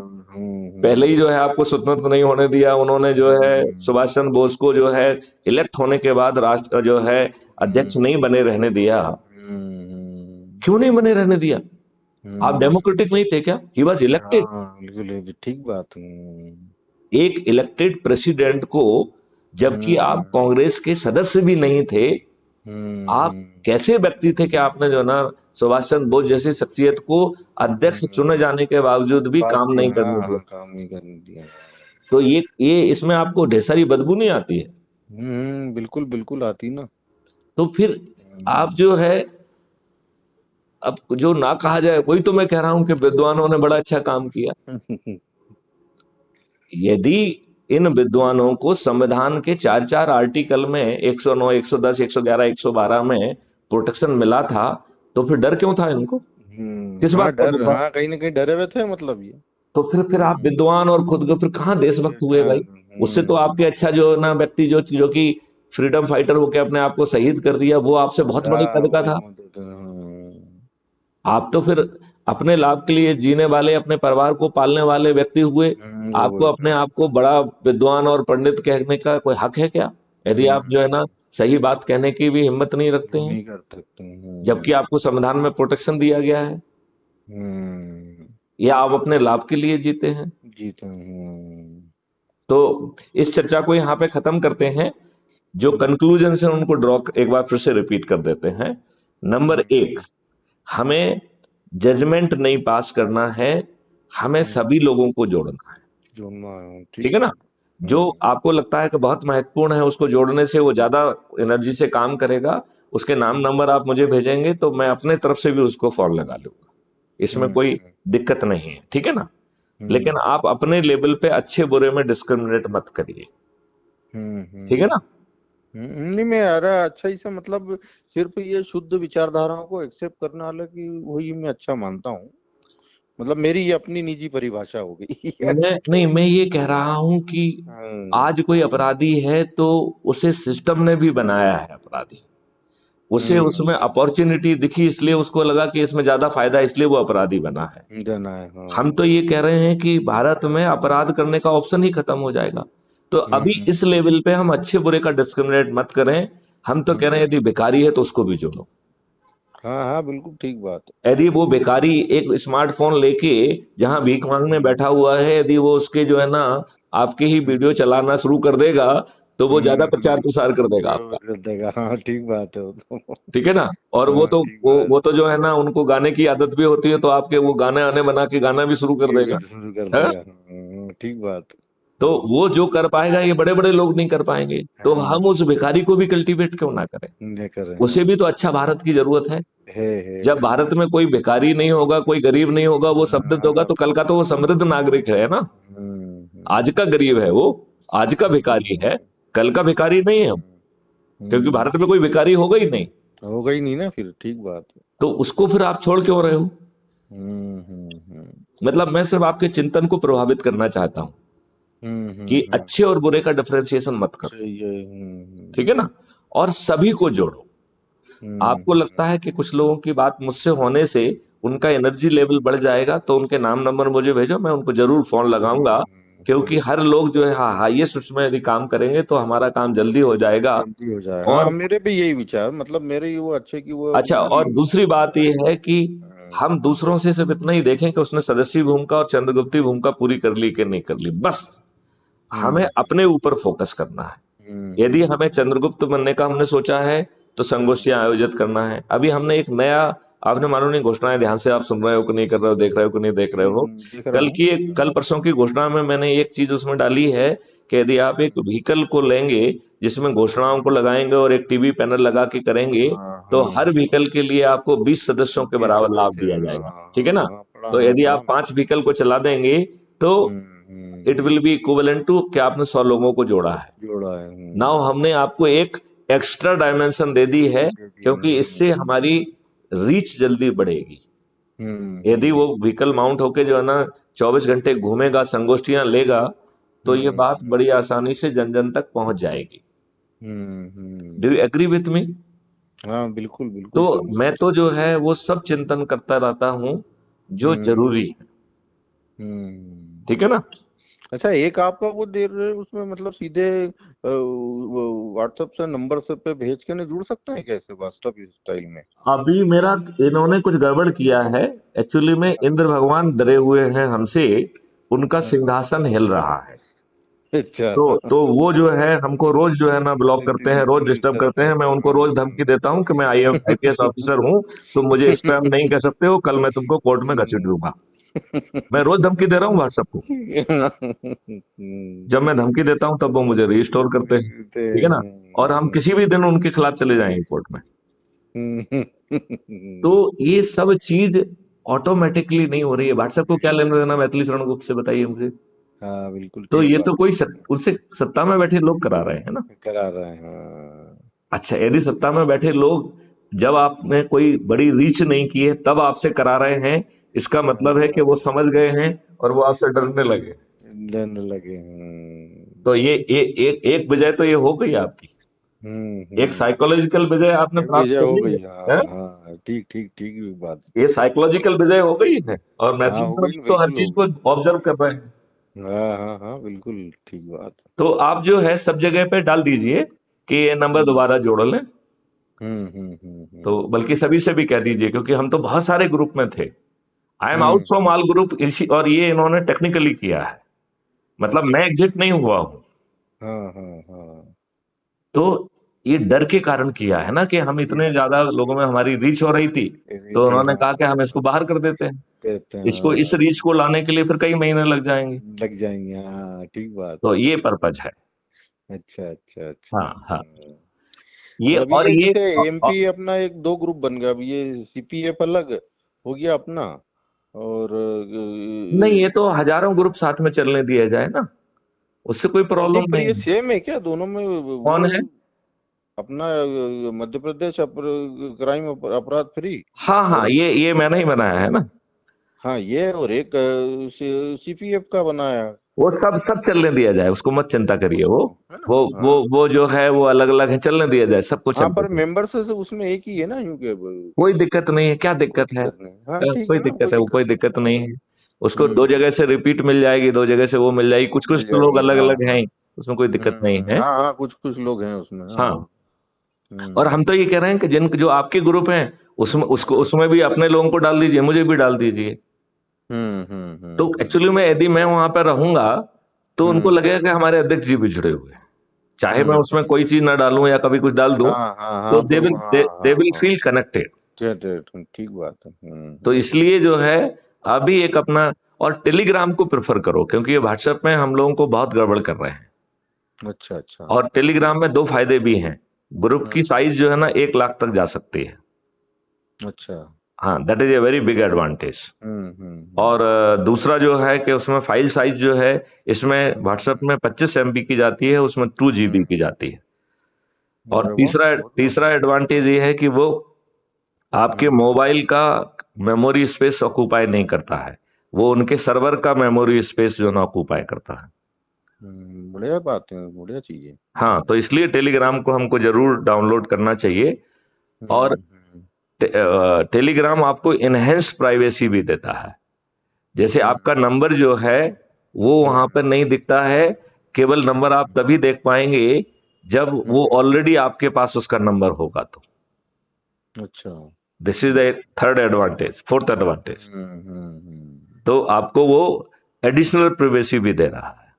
[SPEAKER 1] पहले ही जो है आपको स्वतंत्र नहीं होने दिया। उन्होंने जो है सुभाष चंद्र बोस को जो है इलेक्ट होने के बाद राष्ट्र जो है अध्यक्ष नहीं बने रहने दिया। क्यों नहीं बने रहने दिया? आप डेमोक्रेटिक नहीं थे क्या? He was elected.
[SPEAKER 2] बिल्कुल ठीक बात।
[SPEAKER 1] एक इलेक्टेड प्रेसिडेंट को, जबकि आप कांग्रेस के सदस्य भी नहीं थे, आप
[SPEAKER 2] हम्म।
[SPEAKER 1] कैसे व्यक्ति थे कि आपने जो है ना सुभाष चंद्र बोस जैसी शख्सियत को अध्यक्ष चुने जाने के बावजूद भी
[SPEAKER 2] बात
[SPEAKER 1] काम
[SPEAKER 2] भी,
[SPEAKER 1] नहीं
[SPEAKER 2] हाँ
[SPEAKER 1] करने दिया?
[SPEAKER 2] हाँ, काम नहीं करने दिया।
[SPEAKER 1] तो ये इसमें आपको ढेर सारी बदबू नहीं आती है?
[SPEAKER 2] बिल्कुल बिल्कुल आती ना।
[SPEAKER 1] तो फिर
[SPEAKER 2] हम्म।
[SPEAKER 1] आप जो है, अब जो ना कहा जाए, वही तो मैं कह रहा हूं कि विद्वानों ने बड़ा अच्छा काम किया। यदि इन विद्वानों को संविधान के 4-4 आर्टिकल में 109, 110, 111, 112 में प्रोटेक्शन मिला था, तो फिर डर क्यों था इनको? किस
[SPEAKER 2] हाँ
[SPEAKER 1] बात का
[SPEAKER 2] डर,
[SPEAKER 1] डर था?
[SPEAKER 2] हाँ कहीं ना कहीं डरे हुए थे मतलब ये।
[SPEAKER 1] तो फिर आप विद्वान और खुद को फिर कहाँ देशभक्त हुए
[SPEAKER 2] हाँ,
[SPEAKER 1] भाई? उससे तो आपके अच्छा जो ना व्यक्ति जो कि फ्रीडम फाइटर होके अपने आप को शहीद कर दिया, वो आपसे बहुत बड़ी कद का
[SPEAKER 2] वो
[SPEAKER 1] था।
[SPEAKER 2] मदद, हाँ।
[SPEAKER 1] आप तो फिर अपने लाभ के लिए जीने वाले, अपने परिवार को पालने वाले व्यक्ति हुए। आपको
[SPEAKER 2] वही
[SPEAKER 1] अपने
[SPEAKER 2] तो।
[SPEAKER 1] आप को बड़ा विद्वान और पंडित कहने का कोई हक है क्या, यदि आप जो है ना सही बात कहने की भी हिम्मत नहीं रखते हैं,
[SPEAKER 2] नहीं कर सकते।
[SPEAKER 1] जबकि आपको संविधान में प्रोटेक्शन दिया गया है? या आप अपने लाभ के लिए जीते हैं?
[SPEAKER 2] जीते।
[SPEAKER 1] तो इस चर्चा को यहाँ पे खत्म करते हैं। जो कंक्लूजन है उनको ड्रॉ एक बार फिर से रिपीट कर देते हैं। नंबर 1, हमें जजमेंट नहीं पास करना है, हमें सभी लोगों को जोड़ना है।
[SPEAKER 2] जोड़ना है,
[SPEAKER 1] ठीक
[SPEAKER 2] ठीक
[SPEAKER 1] है ना?
[SPEAKER 2] बात।
[SPEAKER 1] जो आपको लगता है कि बहुत महत्वपूर्ण है, उसको जोड़ने से वो ज्यादा एनर्जी से काम करेगा। उसके नाम नंबर आप मुझे भेजेंगे तो मैं अपने तरफ से भी उसको फॉलो लगा लूंगा, इसमें कोई दिक्कत नहीं है। ठीक है ना? लेकिन आप अपने लेवल पे अच्छे बुरे में डिस्क्रिमिनेट मत करिए। ठीक है ना?
[SPEAKER 2] नहीं मैं आ रहा अच्छा ही से मतलब सिर्फ ये शुद्ध विचारधाराओं को एक्सेप्ट करने वाले की वही मैं अच्छा मानता हूँ। मतलब मेरी ये अपनी निजी परिभाषा हो गई।
[SPEAKER 1] मैं ये कह रहा हूं कि आज कोई अपराधी है तो उसे सिस्टम ने भी बनाया है अपराधी। उसे उसमें अपॉर्चुनिटी दिखी, इसलिए उसको लगा कि इसमें ज्यादा फायदा है, इसलिए वो अपराधी बना है।
[SPEAKER 2] जाना है, हाँ।
[SPEAKER 1] हम तो ये कह रहे हैं कि भारत में अपराध करने का ऑप्शन ही खत्म हो जाएगा। तो अभी इस लेवल पे हम अच्छे बुरे का डिस्क्रिमिनेट मत करें। हम तो कह रहे हैं यदि भिखारी है तो उसको भी जोड़ो।
[SPEAKER 2] हाँ हाँ बिल्कुल ठीक बात है।
[SPEAKER 1] यदि वो भिखारी एक स्मार्टफोन लेके जहां भीख मांगने बैठा हुआ है, यदि वो उसके जो है ना आपके ही वीडियो चलाना शुरू कर देगा, तो वो ज्यादा प्रचार प्रसार कर देगा आपका।
[SPEAKER 2] कर देगा, हाँ ठीक बात है वो तो।
[SPEAKER 1] ठीक है ना? और वो
[SPEAKER 2] हाँ
[SPEAKER 1] तो
[SPEAKER 2] ठीक बात।
[SPEAKER 1] वो तो जो है ना उनको गाने की आदत भी होती है, तो आपके वो गाने आने बना के गाना भी शुरू कर
[SPEAKER 2] ये भी
[SPEAKER 1] देगा।
[SPEAKER 2] शुरू कर
[SPEAKER 1] है?
[SPEAKER 2] देगा, ठीक बात।
[SPEAKER 1] तो वो जो कर पाएगा ये बड़े बड़े लोग नहीं कर पाएंगे, तो हम उस भिखारी को भी कल्टीवेट क्यों ना करें?
[SPEAKER 2] लेकर
[SPEAKER 1] उसे भी तो अच्छा भारत की जरूरत है।
[SPEAKER 2] है।
[SPEAKER 1] जब भारत में कोई भिखारी नहीं होगा, कोई गरीब नहीं होगा, वो समृद्ध होगा, तो कल का तो वो समृद्ध नागरिक है ना। आज का गरीब है वो, आज का भिखारी है, कल का भिखारी नहीं है। क्योंकि भारत में कोई भिखारी होगा ही नहीं,
[SPEAKER 2] होगा ही नहीं ना फिर, ठीक बात है।
[SPEAKER 1] तो उसको फिर आप छोड़ क्यों रहे हो? मतलब मैं सिर्फ आपके चिंतन को प्रभावित करना चाहता हूं कि अच्छे और बुरे का डिफरेंशिएशन मत करो।
[SPEAKER 2] सही है।
[SPEAKER 1] ठीक है ना? और सभी को जोड़ो। आपको लगता है कि कुछ लोगों की बात मुझसे होने से उनका एनर्जी लेवल बढ़ जाएगा, तो उनके नाम नंबर मुझे भेजो, मैं उनको जरूर फोन लगाऊंगा। क्योंकि हर लोग जो है हाईएस्ट उसमें यदि काम करेंगे तो हमारा काम जल्दी हो जाएगा।
[SPEAKER 2] जल्दी हो जाए, हाँ
[SPEAKER 1] और
[SPEAKER 2] मेरे भी यही विचार, मतलब मेरे ही वो अच्छे की वो
[SPEAKER 1] अच्छा, और दूसरी बात यह है कि हम दूसरों से सिर्फ इतना ही देखें कि उसने सदस्यी भूमिका और चंद्रगुप्ती भूमिका पूरी कर ली कि नहीं कर ली, बस हमें अपने ऊपर फोकस करना है। यदि हमें चंद्रगुप्त बनने का हमने सोचा है तो संगोष्ठियां आयोजित करना है। अभी हमने एक नया, आपने मालूम नहीं घोषणाएं ध्यान से आप सुन रहे हो कि नहीं कर रहे हो, देख रहे हो कि नहीं देख रहे हो। कल परसों की घोषणा में मैंने एक चीज उसमें डाली है कि यदि आप एक व्हीकल को लेंगे जिसमें घोषणाओं को लगाएंगे और एक टीवी पैनल लगा के करेंगे, तो हर व्हीकल के लिए आपको 20 सदस्यों के बराबर लाभ दिया जाएगा। ठीक है ना? तो यदि आप 5 व्हीकल को चला देंगे तो it will be equivalent to कि आपने 100 लोगों को जोड़ा है। नाउ हमने आपको एक एक्स्ट्रा डायमेंशन दे दी है, क्योंकि इससे हमारी रीच जल्दी बढ़ेगी। यदि वो व्हीकल माउंट होके जो है ना 24 घंटे घूमेगा, संगोष्ठियां लेगा, तो ये बात बड़ी आसानी से जन जन तक पहुंच जाएगी। Do you agree with me?
[SPEAKER 2] हाँ बिल्कुल बिल्कुल।
[SPEAKER 1] तो मैं तो जो है वो सब चिंतन करता रहता हूं जो जरूरी है। ठीक है ना?
[SPEAKER 2] अच्छा, एक आपका वो दे रहे उसमें मतलब सीधे व्हाट्सएप से नंबर से पे भेज के नहीं जुड़ सकते हैं कैसे व्हाट्सएप स्टाइल में?
[SPEAKER 1] अभी मेरा, इन्होंने कुछ गड़बड़ किया है। एक्चुअली में इंद्र भगवान डरे हुए हैं हमसे, उनका सिंहासन हिल रहा है।
[SPEAKER 2] अच्छा।
[SPEAKER 1] तो वो जो है हमको रोज जो है ना ब्लॉक करते हैं, रोज
[SPEAKER 2] डिलीट
[SPEAKER 1] डिस्टर्ब करते
[SPEAKER 2] करते
[SPEAKER 1] हैं। मैं उनको रोज धमकी देता हूँ कि मैं आईपीएस ऑफिसर हूँ, तुम मुझे स्पैम नहीं कह सकते हो, कल मैं तुमको कोर्ट में घसीट दूंगा। मैं रोज धमकी दे रहा हूँ व्हाट्सएप को। जब मैं धमकी देता हूँ तब वो मुझे रिस्टोर करते हैं, ठीक है ना। और हम किसी भी दिन उनके खिलाफ चले जाएंगे कोर्ट में। तो ये सब चीज ऑटोमेटिकली नहीं हो रही है। व्हाट्सएप को क्या लेना देना मैथिली शरण गुप्त से, बताइए मुझे।
[SPEAKER 2] हाँ बिल्कुल
[SPEAKER 1] तो
[SPEAKER 2] ठीक
[SPEAKER 1] ये
[SPEAKER 2] बात
[SPEAKER 1] तो कोई उनसे सत्ता में बैठे लोग करा रहे हैं ना।
[SPEAKER 2] करा रहे हैं। हाँ।
[SPEAKER 1] अच्छा, यदि सत्ता में बैठे लोग जब आपने कोई बड़ी रीच नहीं की है तब आपसे करा रहे हैं, इसका मतलब है कि वो समझ गए हैं और वो आपसे डरने लगे।
[SPEAKER 2] डरने लगे।
[SPEAKER 1] तो ये एक विजय तो ये हो गई आपकी, एक
[SPEAKER 2] हम्म।
[SPEAKER 1] साइकोलॉजिकल विजय आपने
[SPEAKER 2] एक
[SPEAKER 1] प्राप्त
[SPEAKER 2] विजय
[SPEAKER 1] कर
[SPEAKER 2] हो
[SPEAKER 1] ली
[SPEAKER 2] गई।
[SPEAKER 1] है,
[SPEAKER 2] हाँ
[SPEAKER 1] हैं?
[SPEAKER 2] हाँ, ठीक ठीक ठीक बात।
[SPEAKER 1] ये साइकोलॉजिकल विजय हो गई है, और
[SPEAKER 2] हाँ
[SPEAKER 1] मैथिली
[SPEAKER 2] हो
[SPEAKER 1] शरण
[SPEAKER 2] गई ना,
[SPEAKER 1] गुप्त तो हर
[SPEAKER 2] बिल्कुल हो
[SPEAKER 1] चीज को
[SPEAKER 2] गई।
[SPEAKER 1] ऑब्जर्व कर रहे हैं।
[SPEAKER 2] हाँ हाँ हाँ, बिल्कुल ठीक बात।
[SPEAKER 1] तो आप जो है सब जगह पे डाल दीजिए कि ये नंबर
[SPEAKER 2] हम्म
[SPEAKER 1] दोबारा जोड़ लें। तो
[SPEAKER 2] हम्म।
[SPEAKER 1] बल्कि सभी से भी कह दीजिए, क्योंकि हम तो बहुत सारे ग्रुप में थे। I am out from
[SPEAKER 2] hmm.
[SPEAKER 1] All group, इसी और ये इन्होंने टेक्निकली किया है, मतलब मैं एग्जिट नहीं हुआ हूं।
[SPEAKER 2] हाँ हाँ हाँ।
[SPEAKER 1] तो ये डर के कारण किया है ना, कि हम
[SPEAKER 2] ये
[SPEAKER 1] इतने ज्यादा लोगों में हमारी रीच हो रही थी,
[SPEAKER 2] ये
[SPEAKER 1] तो
[SPEAKER 2] थी,
[SPEAKER 1] उन्होंने
[SPEAKER 2] हाँ।
[SPEAKER 1] कहा कि हम इसको बाहर कर देते हैं।
[SPEAKER 2] कहते हैं
[SPEAKER 1] इसको, इस रीच को लाने के लिए फिर कई महीने लग जाएंगे।
[SPEAKER 2] लग जाएंगे। हाँ ठीक बात।
[SPEAKER 1] तो ये पर्पज है।
[SPEAKER 2] अच्छा अच्छा अच्छा।
[SPEAKER 1] हाँ हाँ। ये
[SPEAKER 2] और अभी
[SPEAKER 1] और
[SPEAKER 2] ये
[SPEAKER 1] ये
[SPEAKER 2] जैसे एमपी अपना एक दो ग्रुप बन गया, अभी ये सीपीएफ अलग हो गया अपना। और
[SPEAKER 1] नहीं, ये तो हजारों ग्रुप साथ में चलने दिया जाए ना, उससे कोई
[SPEAKER 2] नहीं,
[SPEAKER 1] प्रॉब्लम
[SPEAKER 2] पर
[SPEAKER 1] नहीं
[SPEAKER 2] ये
[SPEAKER 1] है।
[SPEAKER 2] सेम है क्या दोनों में
[SPEAKER 1] कौन
[SPEAKER 2] वो?
[SPEAKER 1] है?
[SPEAKER 2] अपना मध्य प्रदेश क्राइम अपराध फ्री।
[SPEAKER 1] हाँ हाँ,
[SPEAKER 2] और
[SPEAKER 1] ये मैंने ही बनाया है ना।
[SPEAKER 2] हाँ, ये और एक सीपीएफ का बनाया।
[SPEAKER 1] वो सब सब चलने दिया जाए, उसको मत चिंता करिए। वो
[SPEAKER 2] उसको है ना।
[SPEAKER 1] वो वो
[SPEAKER 2] हाँ
[SPEAKER 1] वो जो है वो अलग अलग है, चलने दिया जाए, सबको
[SPEAKER 2] हाँ,
[SPEAKER 1] चलने
[SPEAKER 2] पर
[SPEAKER 1] दिया।
[SPEAKER 2] मेंबर्स से उसमें एक ही है ना, यूं के
[SPEAKER 1] कोई दिक्कत नहीं है, क्या
[SPEAKER 2] कोई
[SPEAKER 1] दिक्कत है?
[SPEAKER 2] दिक्कत नहीं। हाँ ठीक
[SPEAKER 1] कोई
[SPEAKER 2] है ना,
[SPEAKER 1] दिक्कत
[SPEAKER 2] कोई
[SPEAKER 1] है, वो
[SPEAKER 2] दिक्कत
[SPEAKER 1] कोई
[SPEAKER 2] नहीं।
[SPEAKER 1] दिक्कत नहीं है। उसको दो
[SPEAKER 2] हम्म।
[SPEAKER 1] जगह से रिपीट मिल जाएगी, दो जगह से वो मिल जाएगी, कुछ कुछ
[SPEAKER 2] मिल
[SPEAKER 1] तो लोग
[SPEAKER 2] जाएगी।
[SPEAKER 1] अलग
[SPEAKER 2] हाँ
[SPEAKER 1] अलग हैं
[SPEAKER 2] हाँ।
[SPEAKER 1] ही, उसमें कोई दिक्कत नहीं है।
[SPEAKER 2] हाँ हाँ, कुछ कुछ लोग हैं उसमें। हाँ।
[SPEAKER 1] हाँ। और हम तो ये कह रहे हैं कि जिन जो आपके ग्रुप हैं उसमें, उसको उसमें भी अपने लोगों को डाल दीजिए, मुझे भी डाल दीजिए। तो एक्चुअली में यदि मैं वहां पर रहूंगा तो उनको
[SPEAKER 2] हम्म
[SPEAKER 1] लगेगा कि हमारे अध्यक्ष जी बिछड़े हुए हैं। चाहे मैं उसमें
[SPEAKER 2] हम्म।
[SPEAKER 1] कोई चीज ना डालूं या कभी कुछ डाल दूं,
[SPEAKER 2] हाँ हाँ
[SPEAKER 1] तो
[SPEAKER 2] हाँ,
[SPEAKER 1] दे
[SPEAKER 2] पर
[SPEAKER 1] विल
[SPEAKER 2] वो हाँ
[SPEAKER 1] दे
[SPEAKER 2] हाँ
[SPEAKER 1] विल
[SPEAKER 2] हाँ।
[SPEAKER 1] Feel connected.
[SPEAKER 2] ठीक बात है।
[SPEAKER 1] तो इसलिए जो है अभी एक अपना, और टेलीग्राम को प्रेफर करो, क्योंकि ये व्हाट्सएप में हम लोगों को बहुत गड़बड़ कर रहे हैं।
[SPEAKER 2] अच्छा अच्छा।
[SPEAKER 1] और टेलीग्राम में दो फायदे भी हैं। ग्रुप की
[SPEAKER 2] हम्म।
[SPEAKER 1] साइज जो है ना 1 लाख तक जा सकती है।
[SPEAKER 2] अच्छा।
[SPEAKER 1] हाँ, that is a very big advantage. और
[SPEAKER 2] हम्म।
[SPEAKER 1] दूसरा जो है कि उसमें फाइल साइज जो है, इसमें व्हाट्सएप में 25 MB की जाती है, उसमें 2 GB की जाती है। और
[SPEAKER 2] अरे वाह,
[SPEAKER 1] तीसरा
[SPEAKER 2] बहुत
[SPEAKER 1] तीसरा
[SPEAKER 2] बढ़िया।
[SPEAKER 1] एडवांटेज ये है कि वो आपके
[SPEAKER 2] हम्म
[SPEAKER 1] मोबाइल का मेमोरी स्पेस ऑक्यूपाई नहीं करता है, वो उनके सर्वर का मेमोरी स्पेस जो ना ऑक्यूपाई करता है।
[SPEAKER 2] बढ़िया बात है, बढ़िया चीज है।
[SPEAKER 1] हाँ, तो इसलिए टेलीग्राम को हमको जरूर डाउनलोड करना चाहिए। और
[SPEAKER 2] हम्म।
[SPEAKER 1] टेलीग्राम आपको इनहेंस प्राइवेसी भी देता है। जैसे आपका
[SPEAKER 2] हम्म
[SPEAKER 1] नंबर जो है वो वहां पर नहीं दिखता है, केवल नंबर आप तभी देख पाएंगे जब वो
[SPEAKER 2] हम्म।
[SPEAKER 1] ऑलरेडी आपके पास उसका नंबर होगा। तो
[SPEAKER 2] अच्छा।
[SPEAKER 1] This is the third advantage, fourth advantage.
[SPEAKER 2] Hmm.
[SPEAKER 1] तो आपको वो एडिशनल प्राइवेसी भी दे रहा है,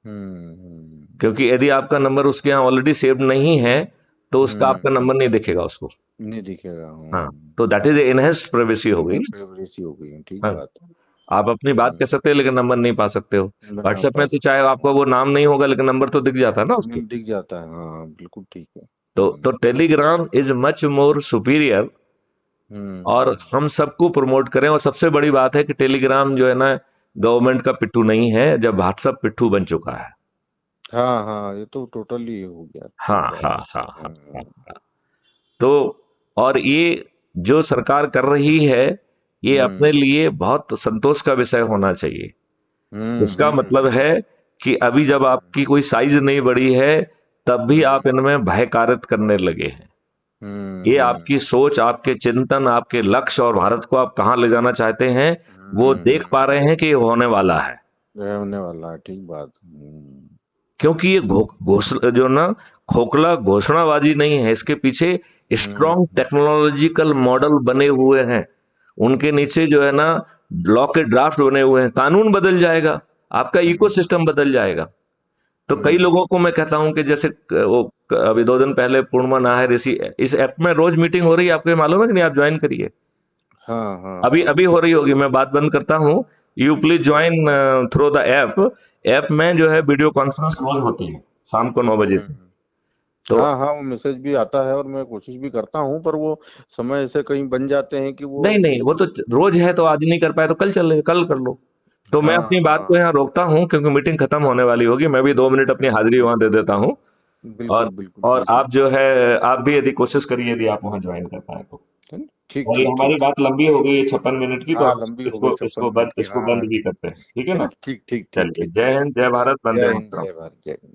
[SPEAKER 2] हम्म।
[SPEAKER 1] क्योंकि यदि आपका नंबर उसके यहाँ ऑलरेडी सेव्ड नहीं है तो उसका आपका
[SPEAKER 2] हम्म।
[SPEAKER 1] नंबर नहीं दिखेगा उसको।
[SPEAKER 2] नहीं दिखेगा।
[SPEAKER 1] हाँ, तो दैट इज एनहेंस्ड प्राइवेसी हो गई।
[SPEAKER 2] प्राइवेसी हो गई, ठीक
[SPEAKER 1] हाँ,
[SPEAKER 2] बात है।
[SPEAKER 1] आप अपनी बात कर सकते हैं लेकिन नंबर नहीं पा सकते हो।
[SPEAKER 2] बना
[SPEAKER 1] व्हाट्सएप में
[SPEAKER 2] पा
[SPEAKER 1] तो
[SPEAKER 2] सकते
[SPEAKER 1] चाहे
[SPEAKER 2] हैं।
[SPEAKER 1] आपका वो नाम नहीं होगा लेकिन नंबर तो दिख जाता है ना उसके।
[SPEAKER 2] दिख जाता है, हाँ बिल्कुल ठीक है।
[SPEAKER 1] तो Telegram is much more superior. और
[SPEAKER 2] हम्म।
[SPEAKER 1] हम सबको प्रमोट करें। और सबसे बड़ी बात है कि टेलीग्राम जो है ना गवर्नमेंट का पिट्ठू नहीं है, जब व्हाट्सएप पिट्ठू बन चुका है।
[SPEAKER 2] हाँ हाँ, ये तो टोटली हो गया,
[SPEAKER 1] हाँ
[SPEAKER 2] ठीक बात।
[SPEAKER 1] हाँ हाँ हाँ हाँ हाँ। तो और ये जो सरकार कर रही है, ये अपने
[SPEAKER 2] हम्म
[SPEAKER 1] लिए बहुत संतोष का विषय होना चाहिए। इसका मतलब
[SPEAKER 2] हम्म।
[SPEAKER 1] है कि अभी जब आपकी कोई साइज नहीं बढ़ी है तब भी आप
[SPEAKER 2] हम्म
[SPEAKER 1] इनमें भय कारित करने लगे हैं। ये आपकी
[SPEAKER 2] हम्म।
[SPEAKER 1] सोच, आपके चिंतन, आपके लक्ष्य और भारत को आप कहां ले जाना चाहते हैं वो देख पा रहे हैं कि ये होने वाला है।
[SPEAKER 2] होने वाला है, ठीक बात।
[SPEAKER 1] क्योंकि ये घोषणा जो ना खोखला घोषणाबाजी नहीं है, इसके पीछे स्ट्रॉन्ग
[SPEAKER 2] हम्म
[SPEAKER 1] टेक्नोलॉजिकल मॉडल बने हुए हैं। उनके नीचे जो है ना लॉ के ड्राफ्ट बने हुए हैं, कानून बदल जाएगा, आपका
[SPEAKER 2] हम्म।
[SPEAKER 1] इकोसिस्टम बदल जाएगा। तो कई लोगों को मैं कहता हूं कि जैसे वो अभी 2 दिन पहले पूर्णिमा नाहर इस ऐप में रोज मीटिंग हो रही है, आपको मालूम है कि नहीं? आप ज्वाइन करिए।
[SPEAKER 2] हाँ हाँ
[SPEAKER 1] अभी
[SPEAKER 2] हाँ।
[SPEAKER 1] अभी हो रही होगी, मैं बात बंद करता हूँ। You please join through the app. App में जो है वीडियो कॉन्फ्रेंस रोज होती है शाम को 9 बजे से।
[SPEAKER 2] हम्म।
[SPEAKER 1] तो
[SPEAKER 2] हाँ हाँ, वो मैसेज भी आता है और मैं कोशिश भी करता हूँ, पर वो समय ऐसे कहीं बन जाते हैं कि वो।
[SPEAKER 1] नहीं नहीं, वो तो रोज है, तो आज नहीं कर पाए तो कल कर लो। तो मैं
[SPEAKER 2] हाँ
[SPEAKER 1] अपनी बात को
[SPEAKER 2] हाँ।
[SPEAKER 1] यहाँ रोकता हूँ क्योंकि मीटिंग खत्म होने वाली होगी। मैं भी 2 मिनट अपनी हाजिरी वहां दे देता हूँ।
[SPEAKER 2] बिल्कुल
[SPEAKER 1] और
[SPEAKER 2] बिल्कुल
[SPEAKER 1] और
[SPEAKER 2] बिल्कुल।
[SPEAKER 1] आप जो है, आप भी यदि कोशिश करिए, यदि आप वहां ज्वाइन कर पाए तो।
[SPEAKER 2] है ना? ठीक
[SPEAKER 1] और ये
[SPEAKER 2] ठीक
[SPEAKER 1] हमारी
[SPEAKER 2] ठीक
[SPEAKER 1] बात
[SPEAKER 2] ठीक।
[SPEAKER 1] लंबी हो गई है 56 मिनट की, तो
[SPEAKER 2] हाँ,
[SPEAKER 1] हम
[SPEAKER 2] लंबी हो गई 56 मिनट की,
[SPEAKER 1] इसको
[SPEAKER 2] हाँ।
[SPEAKER 1] बंद भी करते हैं, ठीक है
[SPEAKER 2] है ना?
[SPEAKER 1] ना?
[SPEAKER 2] ठीक ठीक ठीक
[SPEAKER 1] चलिए,
[SPEAKER 2] ठीक
[SPEAKER 1] जय
[SPEAKER 2] ठीक।
[SPEAKER 1] हिंद, जय भारत, वंदे
[SPEAKER 2] जय हिंद,
[SPEAKER 1] मातरम।
[SPEAKER 2] जय भारत, जय हिंद।